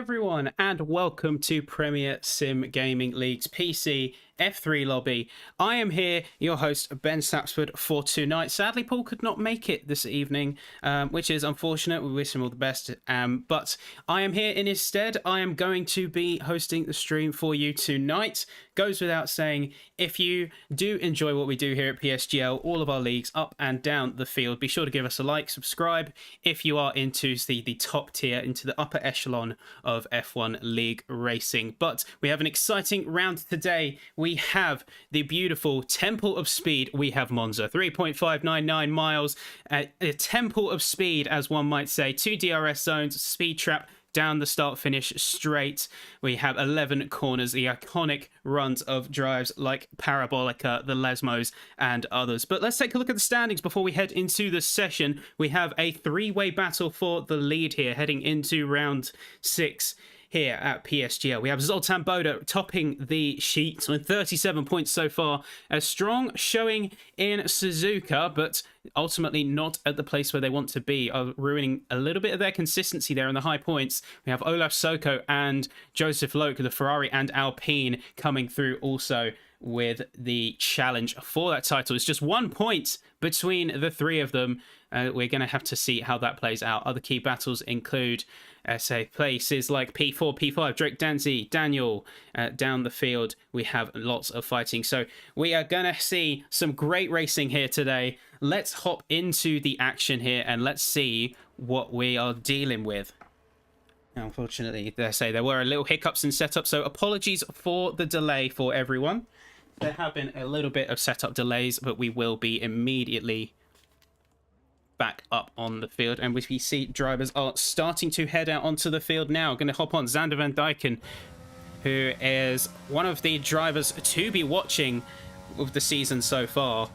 everyone, and welcome to Premier Sim Gaming League's PC F3 lobby. I am here, your host, Ben Sapsford, for tonight. Sadly, Paul could not make it this evening, which is unfortunate. We wish him all the best. But I am here in his stead. I am going to be hosting the stream for you tonight. Goes without saying, if you do enjoy what we do here at PSGL, all of our leagues up and down the field, be sure to give us a like, subscribe if you are into the top tier, into the upper echelon of F1 league racing. But we have an exciting round today. We have the beautiful Temple of Speed. We have Monza, 3.599 miles, a Temple of Speed, as one might say. 2 DRS zones, speed trap, down the start finish straight. We have 11 corners, the iconic runs of drives like Parabolica, the Lesmos, and others. But let's take a look at the standings before we head into the session. We have a three-way battle for the lead here, heading into round 6 here at PSGL. We have Zoltan Boda topping the sheet with 37 points so far. A strong showing in Suzuka, but ultimately not at the place where they want to be, ruining a little bit of their consistency there in the high points. We have Olaf Soko and Joseph Loke, the Ferrari and Alpine, coming through also with the challenge for that title. It's just 1 point between the three of them. We're going to have to see how that plays out. Other key battles include say places like P4, P5, Drake Danzi, Daniel. Down the field, we have lots of fighting. So we are going to see some great racing here today. Let's hop into the action here and let's see what we are dealing with. Unfortunately, they say there were a little hiccups in setup, so apologies for the delay for everyone. There have been a little bit of setup delays, but we will be immediately back up on the field, and we see drivers are starting to head out onto the field now. Going to hop on Xander Van Dyken, who is one of the drivers to be watching of the season so far.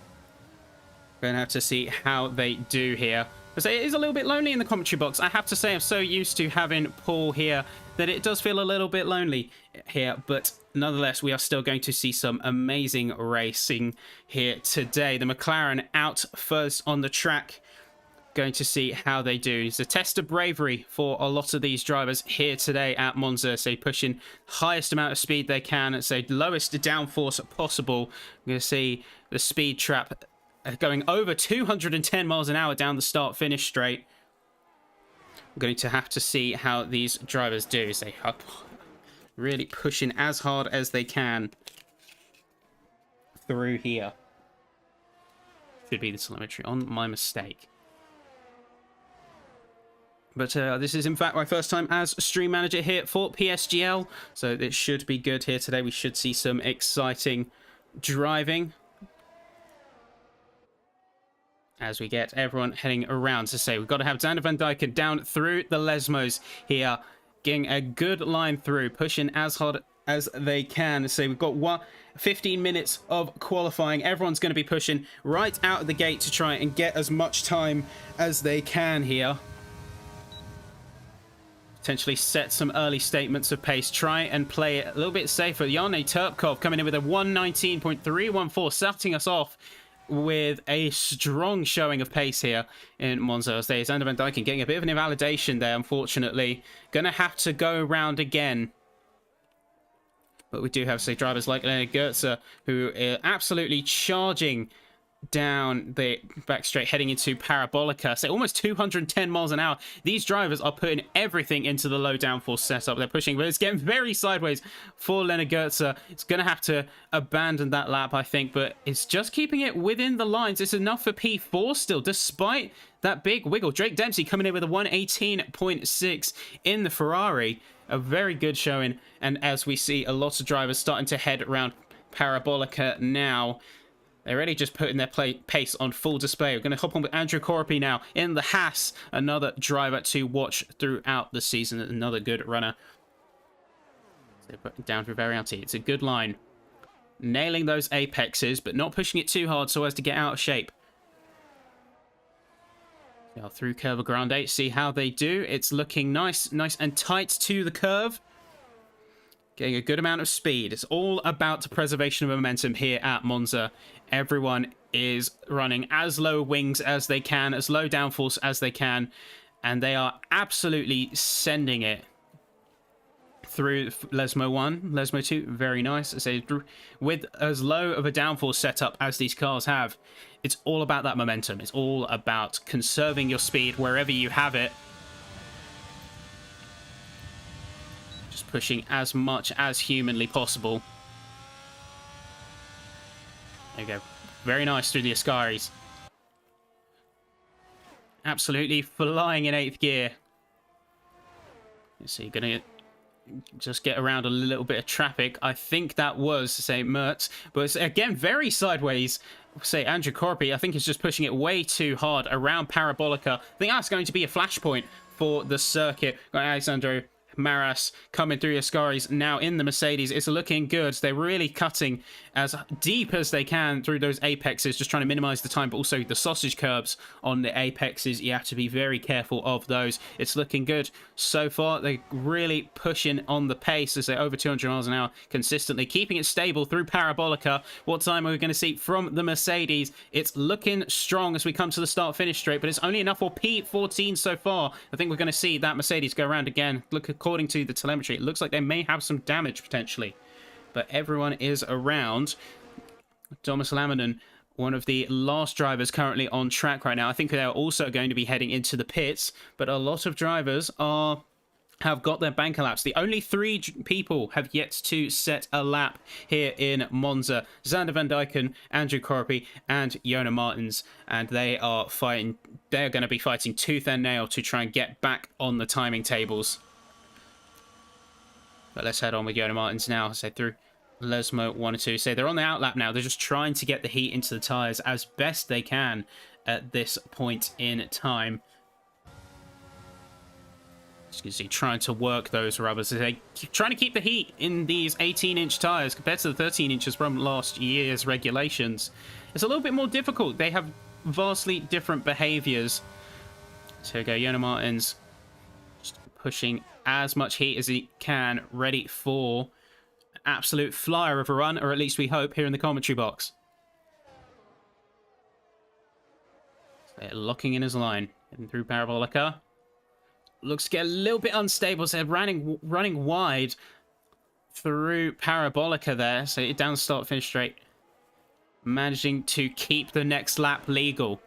Going to have to see how they do here. It is a little bit lonely in the commentary box. I have to say, I'm so used to having Paul here that it does feel a little bit lonely here, but nonetheless, we are still going to see some amazing racing here today. The McLaren out first on the track. Going to see how they do. It's a test of bravery for a lot of these drivers here today at Monza. So pushing highest amount of speed they can, so lowest downforce possible. We're going to see the speed trap going over 210 miles an hour down the start finish straight. We're going to have to see how these drivers do. So really pushing as hard as they can through here. Should be the telemetry on, my mistake. But this is, in fact, my first time as stream manager here for PSGL. So it should be good here today. We should see some exciting driving as we get everyone heading around. To say, we've got to have Xander Van Dyken down through the Lesmos here, getting a good line through, pushing as hard as they can. So we've got 15 minutes of qualifying. Everyone's going to be pushing right out of the gate to try and get as much time as they can here. Potentially set some early statements of pace. Try and play it a little bit safer. Yane Turpkov coming in with a 119.314, starting us off with a strong showing of pace here in Monza. Xander Van Dyken getting a bit of an invalidation there, unfortunately. Going to have to go around again. But we do have, say, drivers like Leonard Goetze, who are absolutely charging down the back straight, heading into Parabolica. So almost 210 miles an hour. These drivers are putting everything into the low downforce setup. They're pushing, but it's getting very sideways for Leonard Goetze. It's going to have to abandon that lap, I think, but it's just keeping it within the lines. It's enough for P4 still, despite that big wiggle. Drake Dempsey coming in with a 118.6 in the Ferrari. A very good showing, and as we see a lot of drivers starting to head around Parabolica now, they're really just putting their pace on full display. We're going to hop on with Andrew Coropi now in the Haas. Another driver to watch throughout the season. Another good runner. So put it down for Varianti. It's a good line. Nailing those apexes, but not pushing it too hard so as to get out of shape. Now through Curva Grande. See how they do. It's looking nice and tight to the curve. Getting a good amount of speed. It's all about the preservation of momentum here at Monza. Everyone is running as low wings as they can, as low downforce as they can, and they are absolutely sending it through Lesmo 1, Lesmo 2, very nice. So with as low of a downforce setup as these cars have, it's all about that momentum. It's all about conserving your speed wherever you have it. Just pushing as much as humanly possible. There you go. Very nice through the Ascaris. Absolutely flying in 8th gear. So you're going to just get around a little bit of traffic. I think that was, say, Mertz. But it's, again, very sideways. Say, Andrew Corby, I think is just pushing it way too hard around Parabolica. I think that's going to be a flashpoint for the circuit. Got Alexandro Maras coming through Ascaris now in the Mercedes. It's looking good. They're really cutting as deep as they can through those apexes, just trying to minimize the time, but also the sausage curbs on the apexes. You have to be very careful of those. It's looking good so far. They're really pushing on the pace as they're over 200 miles an hour consistently, keeping it stable through Parabolica. What time are we going to see from the Mercedes? It's looking strong as we come to the start-finish straight, but it's only enough for P14 so far. I think we're going to see that Mercedes go around again. Look, according to the telemetry, it looks like they may have some damage potentially. But everyone is around. Thomas Laminen, one of the last drivers currently on track right now. I think they're also going to be heading into the pits, but a lot of drivers have got their banker laps. The only 3 people have yet to set a lap here in Monza. Xander Van Dijken, Andrew Corby, and Jona Martins. And they are fighting. They're going to be fighting tooth and nail to try and get back on the timing tables. But let's head on with Jona Martins now. So through Lesmo 1 and 2. So they're on the outlap now. They're just trying to get the heat into the tyres as best they can at this point in time. As you can see, trying to work those rubbers. They're trying to keep the heat in these 18-inch tyres compared to the 13 inches from last year's regulations. It's a little bit more difficult. They have vastly different behaviours. So here we go, Jona Martins just pushing as much heat as he can, ready for an absolute flyer of a run, or at least we hope, here in the commentary box. They're locking in his line, heading through Parabolica. Looks to get a little bit unstable, so they're running wide through Parabolica there. So down start, finish straight. Managing to keep the next lap legal.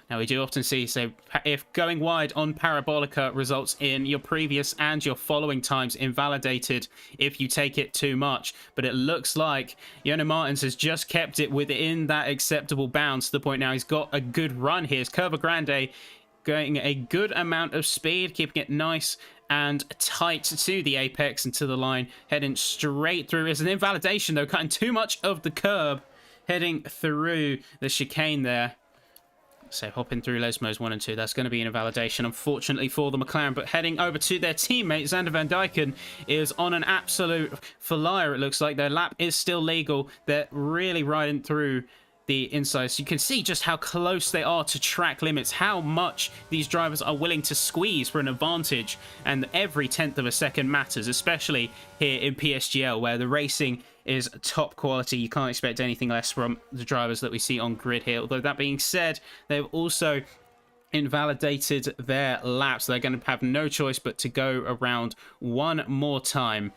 Now, we do often see, so if going wide on Parabolica results in your previous and your following times invalidated if you take it too much. But it looks like Jona Martins has just kept it within that acceptable bounds to the point now he's got a good run here. It's Curva Grande going a good amount of speed, keeping it nice and tight to the apex and to the line, heading straight through. It's an invalidation, though, cutting too much of the curb, heading through the chicane there. So hopping through Lesmo's 1 and 2, that's going to be an invalidation, unfortunately, for the McLaren. But heading over to their teammate, Xander Van Dijken, is on an absolute flyer, it looks like. Their lap is still legal. They're really riding through the inside. So you can see just how close they are to track limits, how much these drivers are willing to squeeze for an advantage. And every 1/10 of a second matters, especially here in PSGL, where the racing is top quality. You can't expect anything less from the drivers that we see on grid here. Although that being said, they've also invalidated their laps. They're going to have no choice but to go around one more time.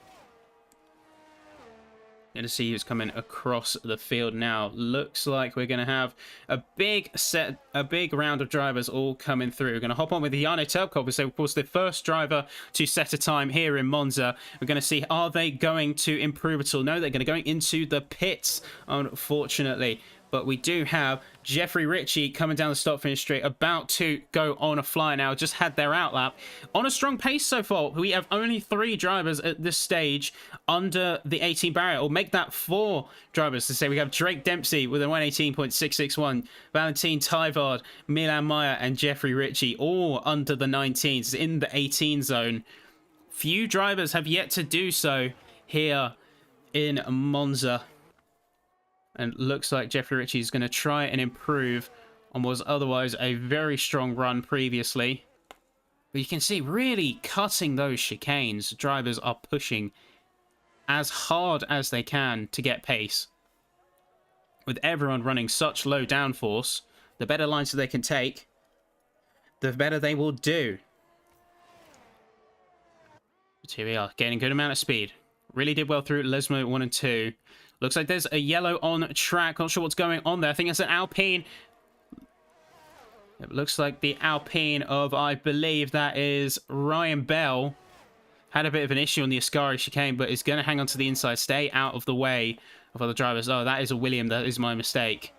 Going to see who's coming across the field now. Looks like we're going to have a big round of drivers all coming through. We're going to hop on with Jarno Terpkov, so of course the first driver to set a time here in Monza. We're going to see, are they going to improve at all? No, they're going to go into the pits, unfortunately. But we do have Jeffrey Ritchie coming down the start-finish straight, about to go on a flyer now. Just had their outlap. On a strong pace so far. We have only 3 drivers at this stage under the 18 barrier. Or make that 4 drivers to say. We have Drake Dempsey with a 118.661. Valentin Tyvard, Milan Meyer, and Jeffrey Ritchie all under the 19s in the 18 zone. Few drivers have yet to do so here in Monza. And looks like Jeffrey Ritchie is going to try and improve on what was otherwise a very strong run previously. But you can see, really cutting those chicanes. Drivers are pushing as hard as they can to get pace. With everyone running such low downforce, the better lines that they can take, the better they will do. Here we are, gaining a good amount of speed. Really did well through Lesmo 1 and 2. Looks like there's a yellow on track. Not sure what's going on there. I think it's an Alpine. It looks like the Alpine of, I believe that is Ryan Bell. Had a bit of an issue on the Ascari chicane, but is going to hang on to the inside. Stay out of the way of other drivers. Oh, that is a William. That is my mistake.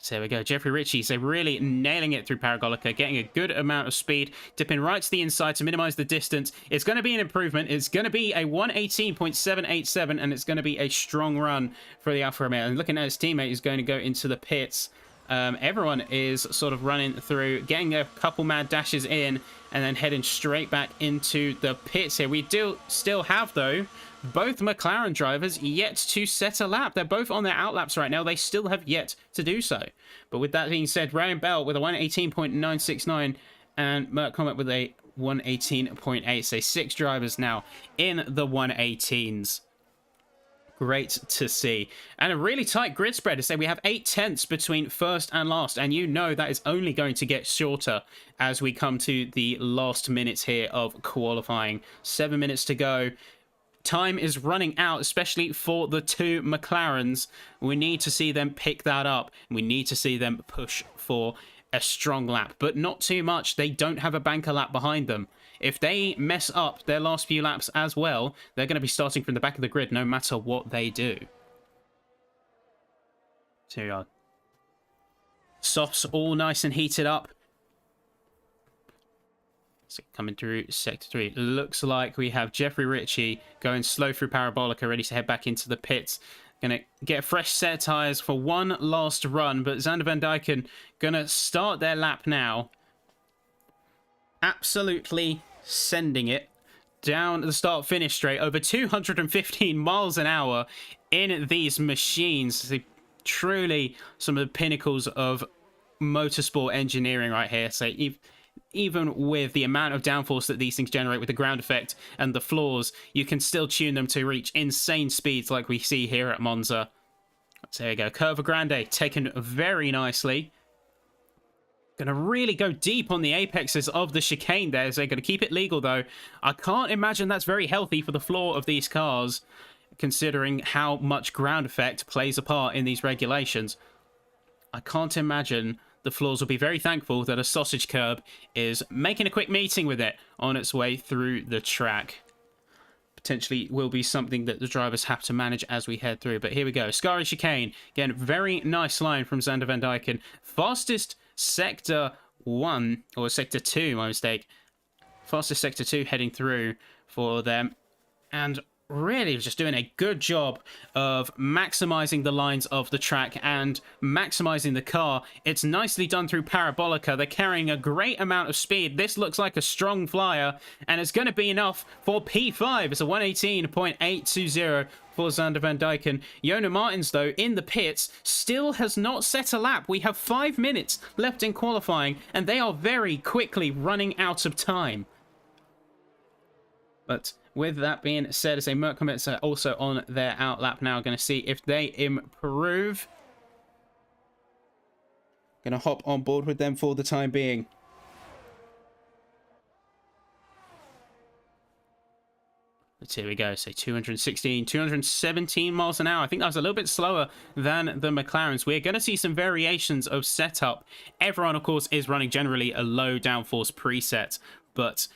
So there we go. Jeffrey Ritchie, so really nailing it through Paragolica, getting a good amount of speed, dipping right to the inside to minimize the distance. It's going to be an improvement. It's going to be a 118.787, and it's going to be a strong run for the Alfa Romeo. And looking at his teammate, who's going to go into the pits. Everyone is sort of running through, getting a couple mad dashes in, and then heading straight back into the pits here. We do still have, though, both McLaren drivers yet to set a lap. They're both on their outlaps right now. They still have yet to do so. But with that being said, Ryan Bell with a 118.969 and Mert Comet with a 118.8. So 6 drivers now in the 118s. Great to see. And a really tight grid spread to say we have 8 tenths between first and last. And you know that is only going to get shorter as we come to the last minutes here of qualifying. 7 minutes to go. Time is running out, especially for the 2 McLarens. We need to see them pick that up. We need to see them push for a strong lap, but not too much. They don't have a banker lap behind them. If they mess up their last few laps as well, they're going to be starting from the back of the grid no matter what they do. So here we are. Softs all nice and heated up. So coming through Sector 3. Looks like we have Jeffrey Ritchie going slow through Parabolica, ready to head back into the pits. Going to get a fresh set of tyres for one last run, but Zander Van Dijken going to start their lap now. Absolutely sending it down the start-finish straight, over 215 miles an hour in these machines. Truly some of the pinnacles of motorsport engineering right here. So even with the amount of downforce that these things generate with the ground effect and the floors, you can still tune them to reach insane speeds like we see here at Monza. So there you go. Curva Grande taken very nicely. Going to really go deep on the apexes of the chicane there. So they're going to keep it legal, though. I can't imagine that's very healthy for the floor of these cars, considering how much ground effect plays a part in these regulations. I can't imagine the floors will be very thankful that a sausage curb is making a quick meeting with it on its way through the track. Potentially will be something that the drivers have to manage as we head through. But here we go. Ascari chicane. Again, very nice line from Zander Van Dijken. Fastest Sector 1, or Sector 2, my mistake. Fastest Sector 2 heading through for them. And really just doing a good job of maximizing the lines of the track and maximizing the car. It's nicely done through Parabolica. They're carrying a great amount of speed. This looks like a strong flyer, and it's going to be enough for P5. It's a 118.820 for Zander Van Dijken. Jona Martins, though, in the pits, still has not set a lap. We have 5 minutes left in qualifying, and they are very quickly running out of time. But with that being said, as a Merc Comets are also on their outlap now. Going to see if they improve. Going to hop on board with them for the time being. But here we go. So 216, 217 miles an hour. I think that was a little bit slower than the McLarens. We're going to see some variations of setup. Everyone, of course, is running generally a low downforce preset, but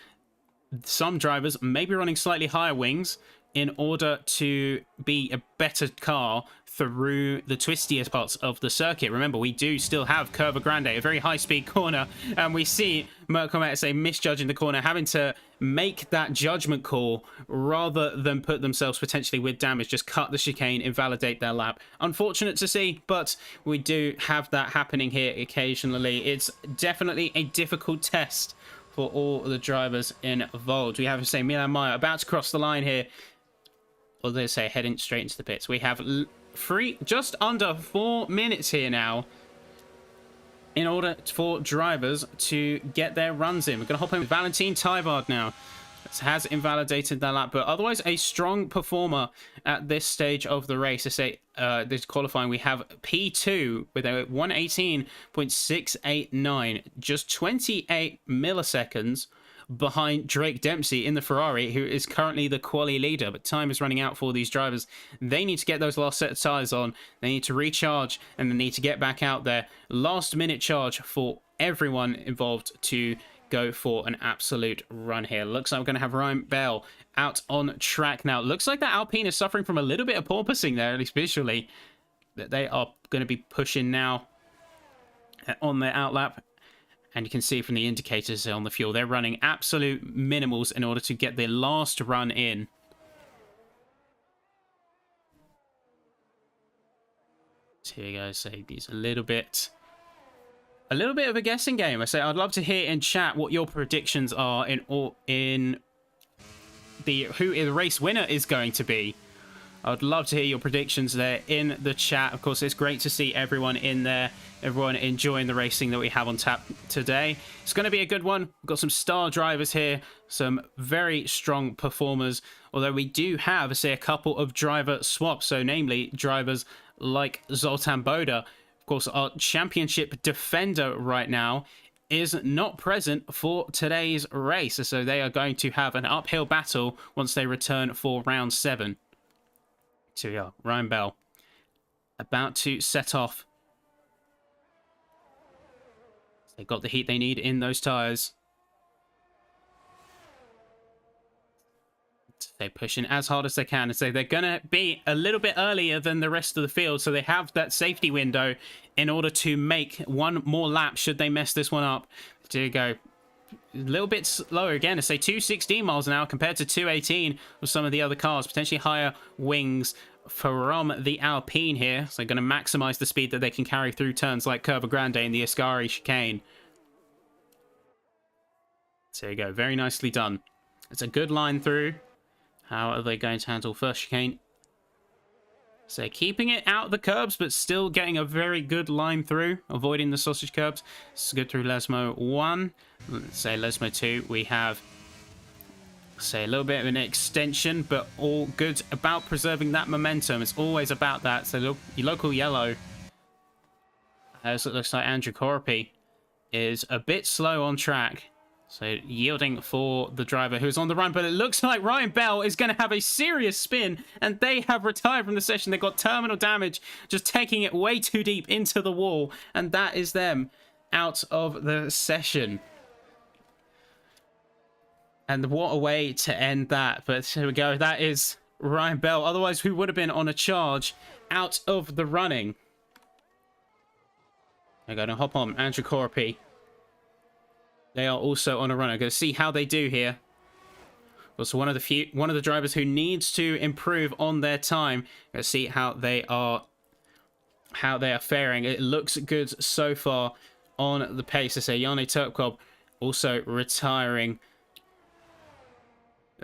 some drivers may be running slightly higher wings in order to be a better car through the twistiest parts of the circuit. Remember, we do still have Curva Grande, a very high-speed corner, and we see Merc Comet misjudging the corner, having to make that judgment call rather than put themselves potentially with damage, just cut the chicane, invalidate their lap. Unfortunate to see, but we do have that happening here occasionally. It's definitely a difficult test for all the drivers involved. We have to say Milan Meyer about to cross the line here. Or they say heading straight into the pits. We have just under 4 minutes here now in order for drivers to get their runs in. We're going to hop in with Valentin Tybard now. This has invalidated that lap, but otherwise a strong performer at this stage of the race. To say this qualifying, we have P2 with a 118.689, just 28 milliseconds behind Drake Dempsey in the Ferrari, who is currently the quali leader. But time is running out for these drivers. They need to get those last set of tyres on. They need to recharge, and they need to get back out there. Last minute charge for everyone involved to go for an absolute run here. Looks like we're going to have Ryan Bell out on track now. Looks like that Alpine is suffering from a little bit of porpoising there, at least visually. That they are going to be pushing now on their outlap. And you can see from the indicators on the fuel, they're running absolute minimals in order to get their last run in. So here we go. So these a little bit of a guessing game. I say I'd love to hear in chat what your predictions are in who the race winner is going to be. I'd love to hear your predictions there in the chat. Of course, it's great to see everyone in there, everyone enjoying the racing that we have on tap today. It's going to be a good one. We've got some star drivers here, some very strong performers, although we do have, say, a couple of driver swaps, so namely drivers like Zoltan Boda. Of course, our championship defender right now is not present for today's race, so they are going to have an uphill battle once they return for round 7. So yeah, Ryan Bell about to set off. They've got the heat they need in those tyres. They're pushing as hard as they can. So they're going to be a little bit earlier than the rest of the field. So they have that safety window in order to make one more lap should they mess this one up. There you go. A little bit slower again. To say 216 miles an hour compared to 218 with some of the other cars. Potentially higher wings from the Alpine here. So they're going to maximize the speed that they can carry through turns like Curva Grande and the Ascari chicane. So there you go. Very nicely done. It's a good line through. How are they going to handle first chicane? So keeping it out the curbs, but still getting a very good line through, avoiding the sausage curbs. This is good through Lesmo 1. Let's say Lesmo 2, we have, say, a little bit of an extension, but all good about preserving that momentum. It's always about that. So look, your local yellow. So it looks like Andrew Corpy is a bit slow on track. So yielding for the driver who's on the run, but it looks like Ryan Bell is going to have a serious spin, and they have retired from the session. They've got terminal damage, just taking it way too deep into the wall, and that is them out of the session. And what a way to end that. But here we go. That is Ryan Bell. Otherwise, we would have been on a charge out of the running. They're going to hop on Andrew Corpy. They are also on a run. I'm going to see how they do here. Also, one of the drivers who needs to improve on their time. Let's see how they are faring. It looks good so far on the pace. I say Jarno Turkov also retiring.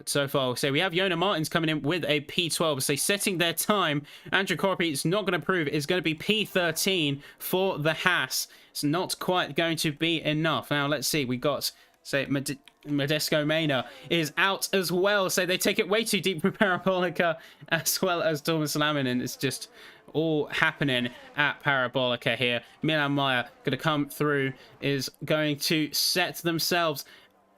So far, so we have Yona Martins coming in with a P12. So setting their time, Andrew Corpy is not going to prove. It's going to be P13 for the Haas. It's not quite going to be enough. Now, let's see. We got, say, Modesto Mena is out as well. So they take it way too deep with Parabolica as well as Thomas Laminin. It's just all happening at Parabolica here. Milan Meyer going to come through, is going to set themselves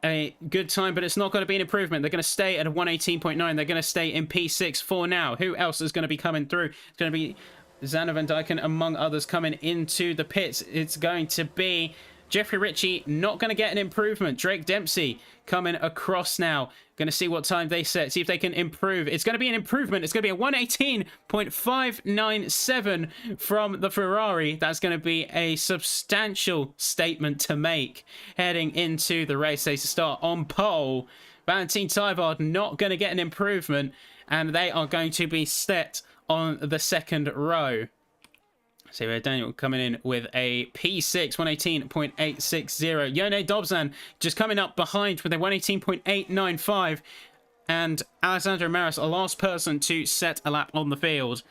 a good time, but it's not going to be an improvement. They're going to stay at a 118.9. They're going to stay in P6 for now. Who else is going to be coming through? It's going to be Xander Van Dyken, among others, coming into the pits. It's going to be Jeffrey Ritchie, not going to get an improvement. Drake Dempsey coming across now. Going to see what time they set, see if they can improve. It's going to be an improvement. It's going to be a 118.597 from the Ferrari. That's going to be a substantial statement to make heading into the race. They start on pole. Valentin Tyvard not going to get an improvement, and they are going to be set on the second row. So we have Daniel coming in with a P6, 118.860. Yone Dobzan just coming up behind with a 118.895. And Alexandra Maris, a last person to set a lap on the field.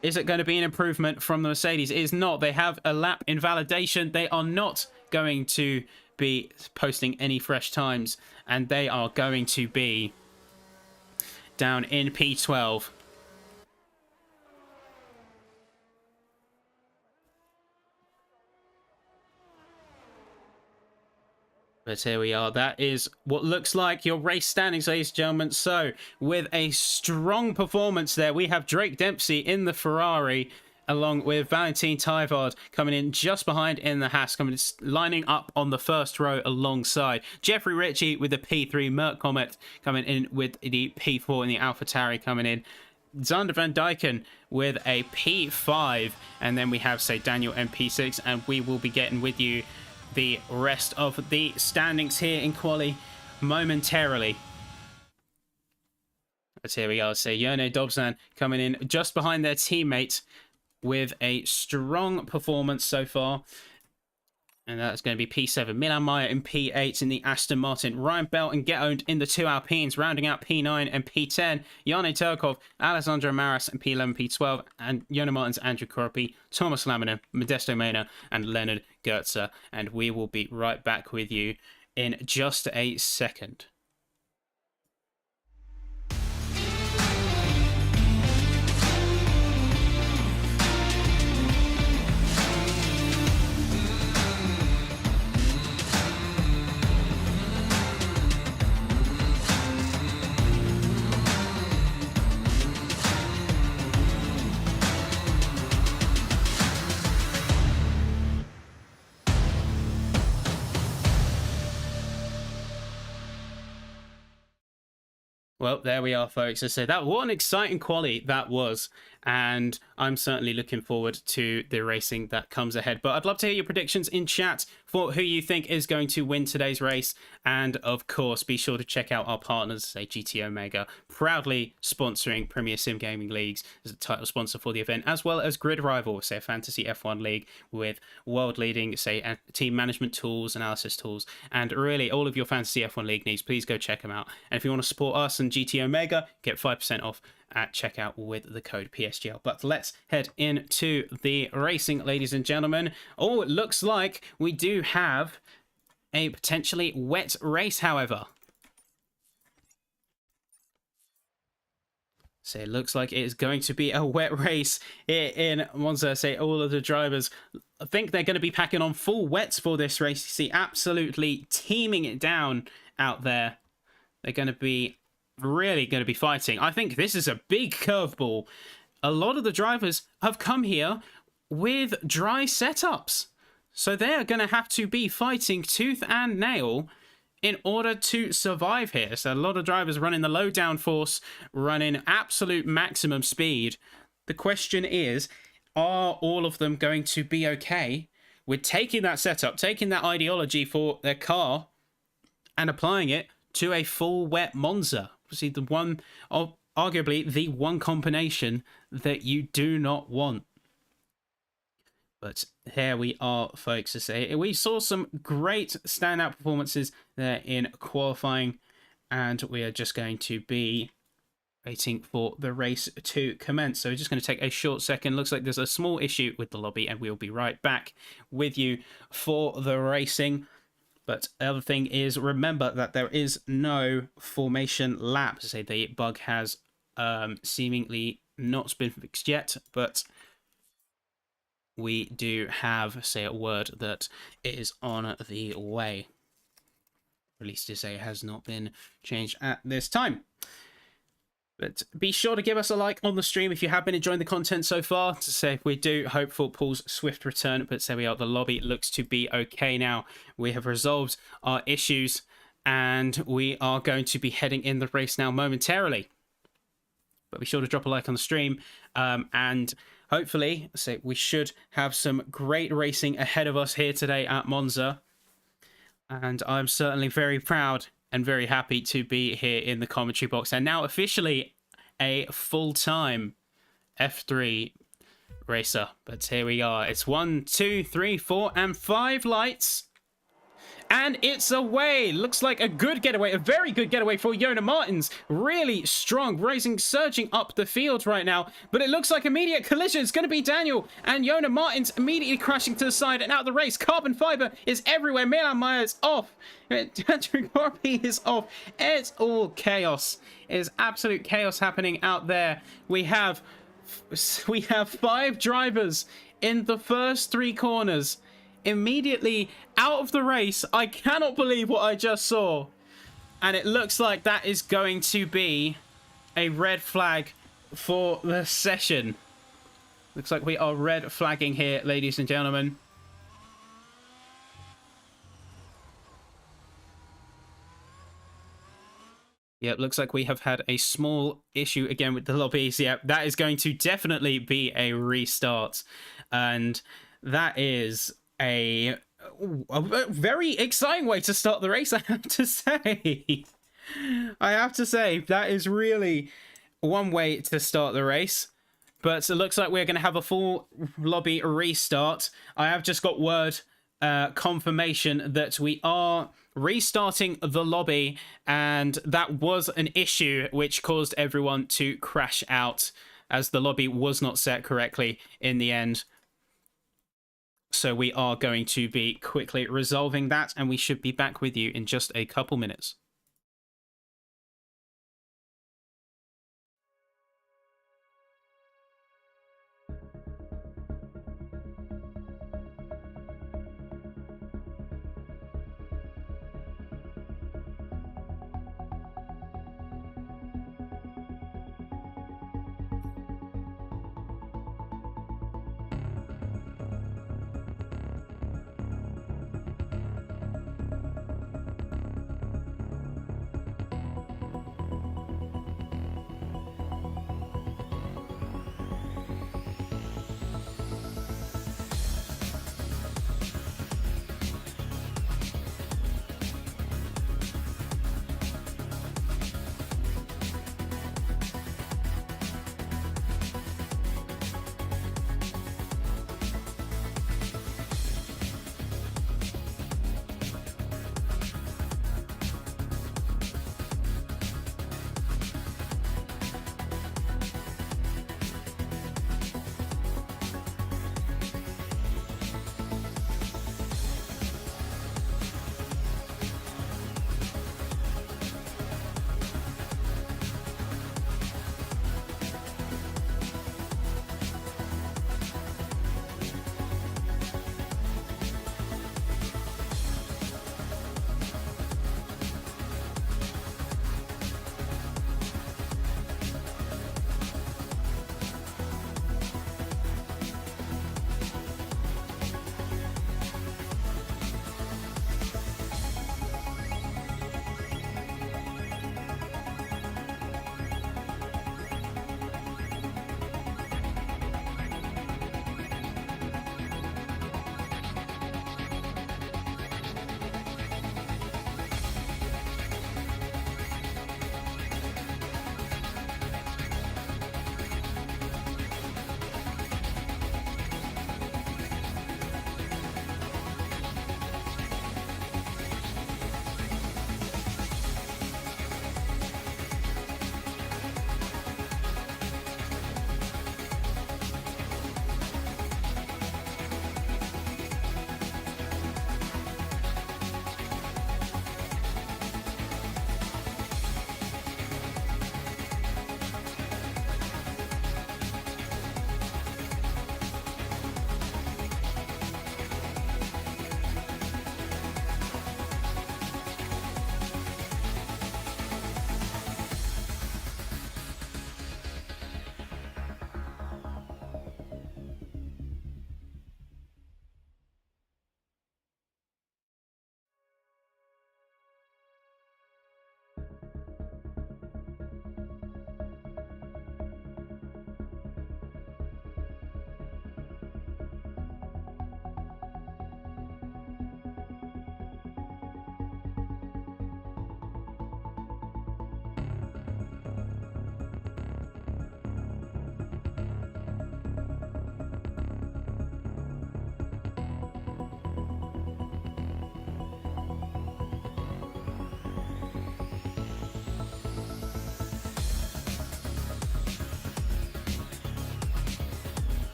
Is it going to be an improvement from the Mercedes? It is not. They have a lap invalidation. They are not going to be posting any fresh times. And they are going to be down in P12. But here we are. That is what looks like your race standings, ladies and gentlemen. So, with a strong performance there, we have Drake Dempsey in the Ferrari, along with Valentin Tyvard coming in just behind in the Haas, lining up on the first row alongside Jeffrey Ritchie with the P3, Merc Comet coming in with the P4, and the AlphaTauri coming in. Zander Van Dyken with a P5, and then we have, say, Daniel MP6, and we will be getting with you the rest of the standings here in quali momentarily. But here we are. So Yone Dobzan coming in just behind their teammate with a strong performance so far. And that's going to be P7. Milan Meyer in P8 in the Aston Martin. Ryan Bell and Get Owned in the two Alpines, rounding out P9 and P10. Jane Turkov, Alessandro Maras in P11, P12, and Jona Martins, Andrew Koropi, Thomas Lamina, Modesto Mena, and Leonard Goetzer. And we will be right back with you in just a second. Well, there we are, folks. I say that what an exciting quali that was, and I'm certainly looking forward to the racing that comes ahead. But I'd love to hear your predictions in chat for who you think is going to win today's race, and of course, be sure to check out our partners, say GT Omega, proudly sponsoring Premier Sim Gaming Leagues as a title sponsor for the event, as well as Grid Rival, say a fantasy F1 league with world-leading, say, team management tools, analysis tools, and really all of your fantasy F1 league needs. Please go check them out. And if you want to support us and GT Omega, get 5% off at checkout with the code PSGL. But let's head into the racing, ladies and gentlemen. Oh, it looks like we do have a potentially wet race, however. So it looks like it is going to be a wet race here in Monza. Say all of the drivers, I think they're going to be packing on full wets for this race. You see, absolutely teaming it down out there. They're going to be really going to be fighting. I think this is a big curveball. A lot of the drivers have come here with dry setups, so they're going to have to be fighting tooth and nail in order to survive here. So a lot of drivers running the low downforce, running absolute maximum speed. The question is, are all of them going to be okay with taking that setup, taking that ideology for their car and applying it to a full wet Monza? See, the one, arguably the one combination that you do not want. But here we are, folks, to say we saw some great standout performances there in qualifying, and we are just going to be waiting for the race to commence. So we're just going to take a short second. Looks like there's a small issue with the lobby, and we'll be right back with you for the racing. But the other thing is, remember that there is no formation lap. Say the bug has seemingly not been fixed yet, but we do have, say, a word that it is on the way. At least to say it has not been changed at this time. But be sure to give us a like on the stream if you have been enjoying the content so far. To say if we do hope for Paul's swift return. But there we are. The lobby looks to be okay now. We have resolved our issues, and we are going to be heading in the race now momentarily. But be sure to drop a like on the stream, and hopefully, say we should have some great racing ahead of us here today at Monza. And I'm certainly very proud and very happy to be here in the commentary box, and now officially a full-time F3 racer. But here we are. It's 1, 2, 3, 4, and 5 lights. And it's away. Looks like a good getaway, a very good getaway for Jona Martins. Really strong, surging up the field right now. But it looks like immediate collision. It's going to be Daniel and Jona Martins immediately crashing to the side and out of the race. Carbon fiber is everywhere. Milan Meyer's off. Andrew Corby is off. It's all chaos. It is absolute chaos happening out there. We have 5 drivers in the first 3 corners immediately out of the race. I cannot believe what I just saw. And it looks like that is going to be a red flag for the session. Looks like we are red flagging here, ladies and gentlemen. Yeah, it looks like we have had a small issue again with the lobbies. Yeah, that is going to definitely be a restart. And that is a very exciting way to start the race, I have to say. I have to say, that is really one way to start the race. But it looks like we're going to have a full lobby restart. I have just got word confirmation that we are restarting the lobby, and that was an issue which caused everyone to crash out, as the lobby was not set correctly in the end. So we are going to be quickly resolving that, and we should be back with you in just a couple minutes.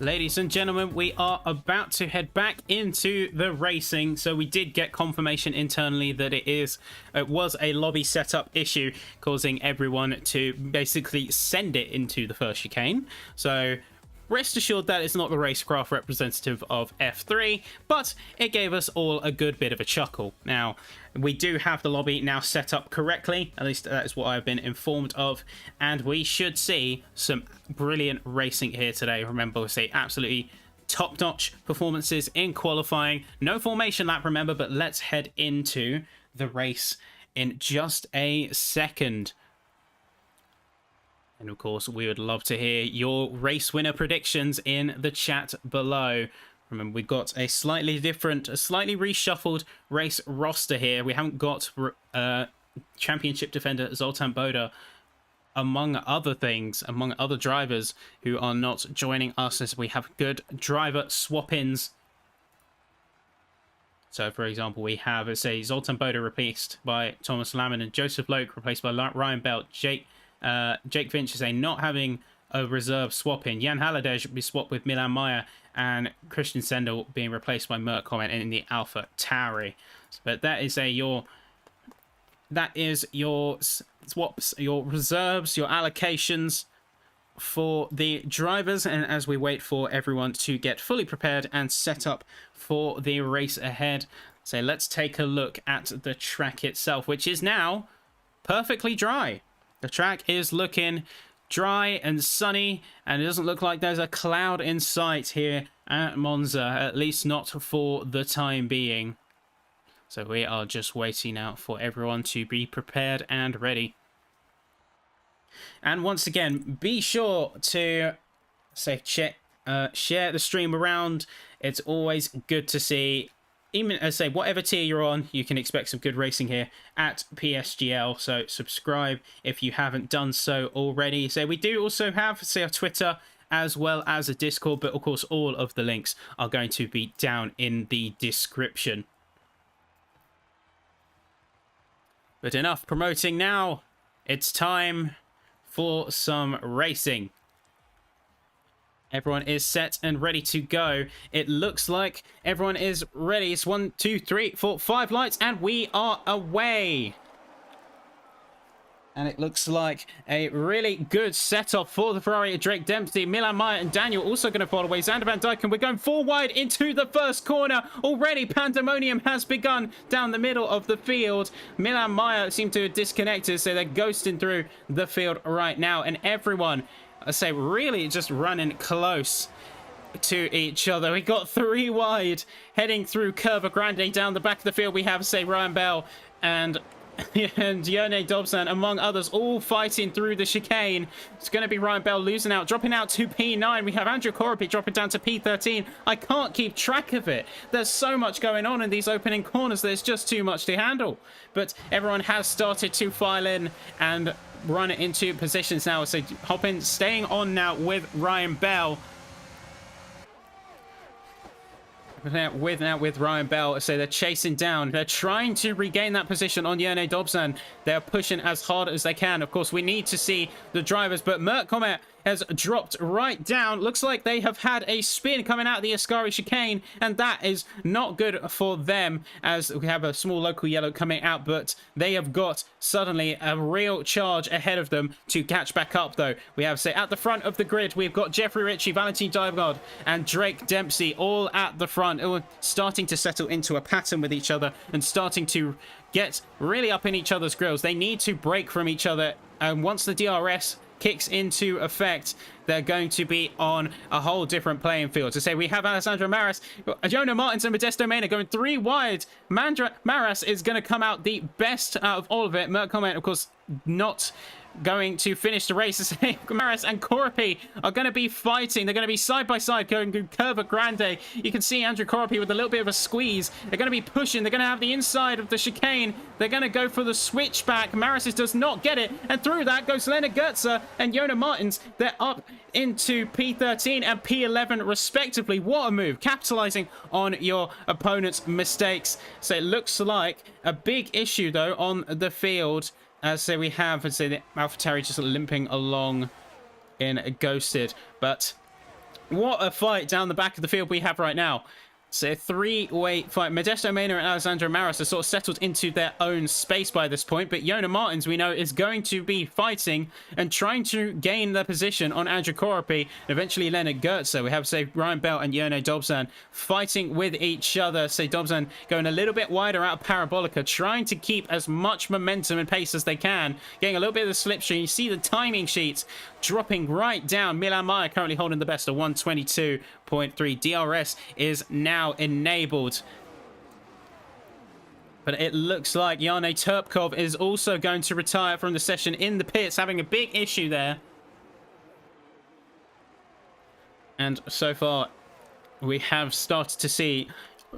Ladies and gentlemen, we are about to head back into the racing. So we did get confirmation internally that it was a lobby setup issue, causing everyone to basically send it into the first chicane. So rest assured that it's not the racecraft representative of F3, but it gave us all a good bit of a chuckle. Now, we do have the lobby now set up correctly, at least that is what I've been informed of, and we should see some brilliant racing here today. Remember, we say absolutely top-notch performances in qualifying. No formation lap, remember, but let's head into the race in just a second. And of course, we would love to hear your race winner predictions in the chat below. Remember, we've got a slightly different, a slightly reshuffled race roster here. We haven't got championship defender Zoltan Boda, among other things, among other drivers who are not joining us, as we have good driver swap-ins. So, for example, we have, let's say, Zoltan Boda replaced by Thomas Lamon and Joseph Loke replaced by Ryan Bell. Jake Finch is not having a reserve swap in. Jan Halliday should be swapped with Milan Maya, and Christian Sendel being replaced by Merck Comment in the Alpha Tauri. But that is your swaps, your reserves, your allocations for the drivers. And as we wait for everyone to get fully prepared and set up for the race ahead, so let's take a look at the track itself, which is now perfectly dry. The track is looking dry and sunny, and it doesn't look like there's a cloud in sight here at Monza, at least not for the time being. So we are just waiting out for everyone to be prepared and ready. And once again, be sure to share the stream around. It's always good to see. Even as I say, whatever tier you're on, you can expect some good racing here at PSGL. So subscribe if you haven't done so already. So we do also have, say, our Twitter as well as a Discord, but of course all of the links are going to be down in the description. But enough promoting now. It's time for some racing. Everyone is set and ready to go. It looks like everyone is ready. It's 1, 2, 3, 4, 5 lights, and we are away. And it looks like a really good setup for the Ferrari. Drake Dempsey, Milan Maya, and Daniel also going to follow away. Xander Van Dyke, and we're going 4 wide into the first corner. Already, pandemonium has begun down the middle of the field. Milan Maya seem to have disconnected, so they're ghosting through the field right now. And everyone, I say, really just running close to each other. We got 3 wide heading through Curva Grande. Down the back of the field, we have, say, Ryan Bell and Yone Dobson, among others, all fighting through the chicane. It's going to be Ryan Bell losing out, dropping out to P9. We have Andrew Koropy dropping down to P13. I can't keep track of it. There's so much going on in these opening corners. There's just too much to handle. But everyone has started to file in and run into positions now. So hop in, staying on now with Ryan Bell. With Ryan Bell, so they're chasing down. They're trying to regain that position on Yone Dobson. They're pushing as hard as they can. Of course, we need to see the drivers, but Merck Comet has dropped right down. Looks like they have had a spin coming out of the Ascari chicane, and that is not good for them, as we have a small local yellow coming out, but they have got suddenly a real charge ahead of them to catch back up, though. We have, say, at the front of the grid, we've got Jeffrey Ritchie, Valentin Diabgard, and Drake Dempsey all at the front, starting to settle into a pattern with each other and starting to get really up in each other's grills. They need to break from each other, and once the DRS kicks into effect, they're going to be on a whole different playing field. To say, we have Alessandro Maras, Jonah Martins, and Modesto Mena going 3 wide. Maras is going to come out the best out of all of it. Merck Comment, of course, not going to finish the race. Maris and Koropy are going to be fighting. They're going to be side by side going through Curva Grande. You can see Andrew Koropy with a little bit of a squeeze. They're going to be pushing. They're going to have the inside of the chicane. They're going to go for the switchback. Maris does not get it. And through that goes Leonard Gertzer and Jonah Martins. They're up into P13 and P11 respectively. What a move. Capitalizing on your opponent's mistakes. So it looks like a big issue, though, on the field. So we have, let's say, the AlphaTauri just limping along in Ghosted. But What a fight down the back of the field we have right now. So a three-way fight. Modesto Mena and Alexandra Maris are sort of settled into their own space by this point, but Yona Martins, we know, is going to be fighting and trying to gain the position on Andrew Koropi and eventually Leonard Gertzer. We have, say, Ryan Bell and Yone Dobzan fighting with each other. Say, Dobzan going a little bit wider out of Parabolica, trying to keep as much momentum and pace as they can, getting a little bit of the slipstream. You see the timing sheets dropping right down. Milan Meyer currently holding the best at 122.3. DRS is now enabled. But it looks like Yane Turpkov is also going to retire from the session in the pits, having a big issue there. And so far, we have started to see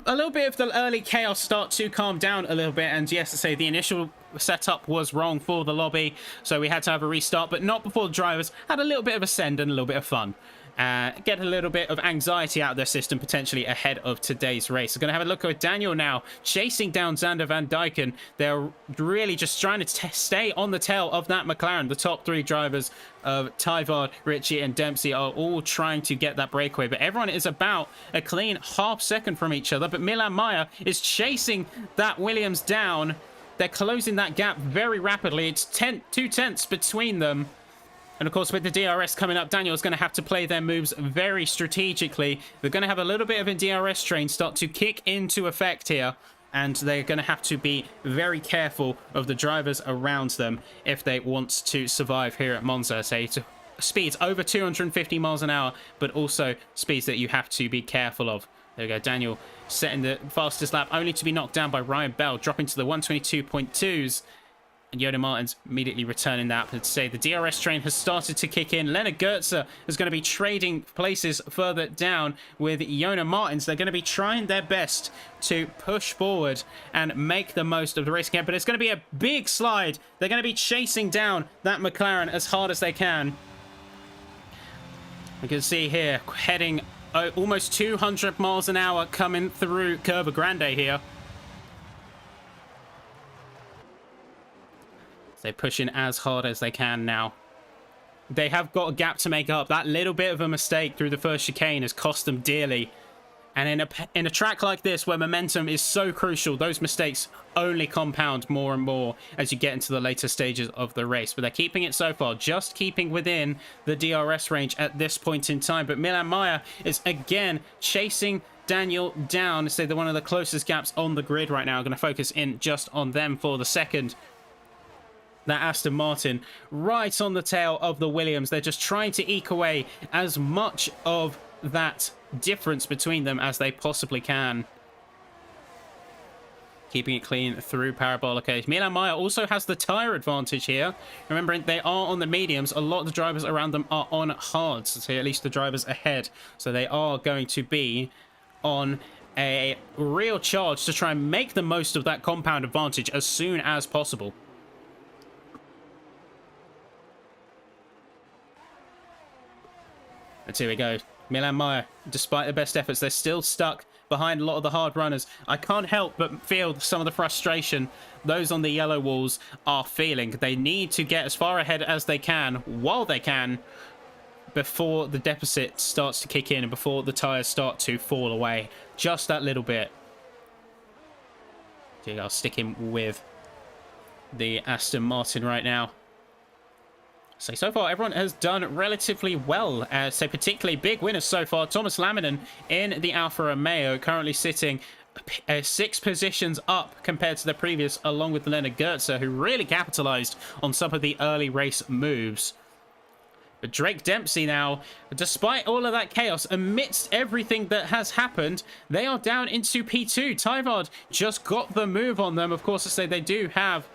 a little bit of the early chaos start to calm down a little bit. And yes, to say the initial setup was wrong for the lobby, so we had to have a restart, but not before the drivers had a little bit of a send and a little bit of fun. Get a little bit of anxiety out of their system potentially ahead of today's race. We're going to have a look at Daniel now chasing down Xander Van Dyken. They're really just trying to stay on the tail of that McLaren. The top three drivers of Tyvard, Ritchie and Dempsey are all trying to get that breakaway, but everyone is about a clean half second from each other. But Milan Meyer is chasing that Williams down. They're closing that gap very rapidly. It's 2 tenths between them. And of course, with the DRS coming up, Daniel's going to have to play their moves very strategically. They're going to have a little bit of a DRS train start to kick into effect here. And they're going to have to be very careful of the drivers around them if they want to survive here at Monza. Say, to speeds over 250 miles an hour, but also speeds that you have to be careful of. There we go, Daniel setting the fastest lap, only to be knocked down by Ryan Bell, dropping to the 122.2s. And Yoda Martins immediately returning that. But to say the DRS train has started to kick in. Leonard Gertzer is going to be trading places further down with Yona Martins. They're going to be trying their best to push forward and make the most of the race again. But it's going to be a big slide. They're going to be chasing down that McLaren as hard as they can. You can see here, heading almost 200 miles an hour coming through Curva Grande here. They're pushing as hard as they can now. They have got a gap to make up. That little bit of a mistake through the first chicane has cost them dearly. And in a track like this, where momentum is so crucial, those mistakes only compound more and more as you get into the later stages of the race. But they're keeping it so far, just keeping within the DRS range at this point in time. But Milan Meyer is again chasing Daniel down. So they're one of the closest gaps on the grid right now. I'm going to focus in just on them for the second. That Aston Martin right on the tail of the Williams. They're just trying to eke away as much of that difference between them as they possibly can. Keeping it clean through Parabolica. Milan Meyer also has the tyre advantage here. Remembering they are on the mediums. A lot of the drivers around them are on hards. So at least the drivers ahead. So they are going to be on a real charge to try and make the most of that compound advantage as soon as possible. And here we go. Milan Meyer, despite the best efforts, they're still stuck behind a lot of the hard runners. I can't help but feel some of the frustration those on the yellow walls are feeling. They need to get as far ahead as they can, while they can, before the deficit starts to kick in and before the tyres start to fall away. Just that little bit. I'll stick him with the Aston Martin right now. So far, everyone has done relatively well. So particularly big winners so far. Thomas Laminen in the Alfa Romeo, currently sitting 6 positions up compared to the previous, along with Leonard Gertzer, who really capitalized on some of the early race moves. But Drake Dempsey now, despite all of that chaos, amidst everything that has happened, they are down into P2. Tyvard just got the move on them. Of course, I say they do have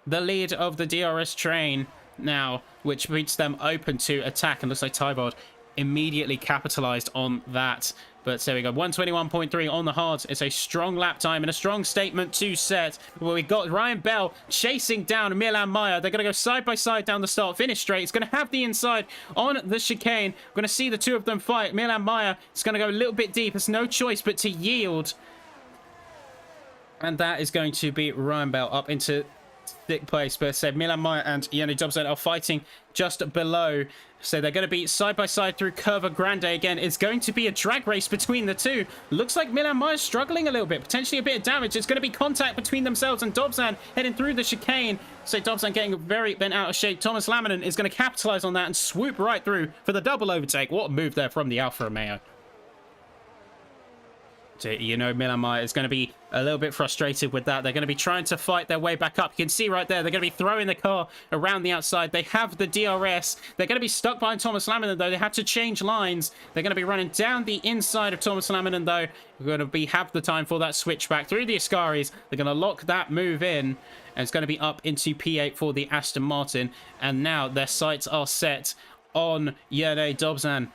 the lead of the DRS train now, which makes them open to attack, and looks like Tyvard immediately capitalized on that. But there we go, 121.3 on the hards. It's a strong lap time and a strong statement to set. Well, we got Ryan Bell chasing down Milan Meyer. They're going to go side by side down the start, finish straight. It's going to have the inside on the chicane. We're going to see the two of them fight. Milan Meyer is going to go a little bit deep. It's no choice but to yield. And that is going to be Ryan Bell up into sick place. But said Milan Maya and Yoni Dobson are fighting just below. So they're going to be side by side through Curva Grande again. It's going to be a drag race between the two. Looks like Milan Maya's struggling a little bit. Potentially a bit of damage. It's going to be contact between themselves and Dobzan heading through the chicane. So Dobzan getting very bent out of shape. Thomas Laminen is going to capitalize on that and swoop right through for the double overtake. What a move there from the Alfa Romeo. You know, Milan Maya is going to be a little bit frustrated with that. They're going to be trying to fight their way back up. You can see right there, they're going to be throwing the car around the outside. They have the DRS. They're going to be stuck behind Thomas Laminen, though. They had to change lines. They're going to be running down the inside of Thomas Laminen, though. We're going to have the time for that switch back through the Ascaris. They're going to lock that move in. And it's going to be up into P8 for the Aston Martin. And now their sights are set on Yerne Dobzan.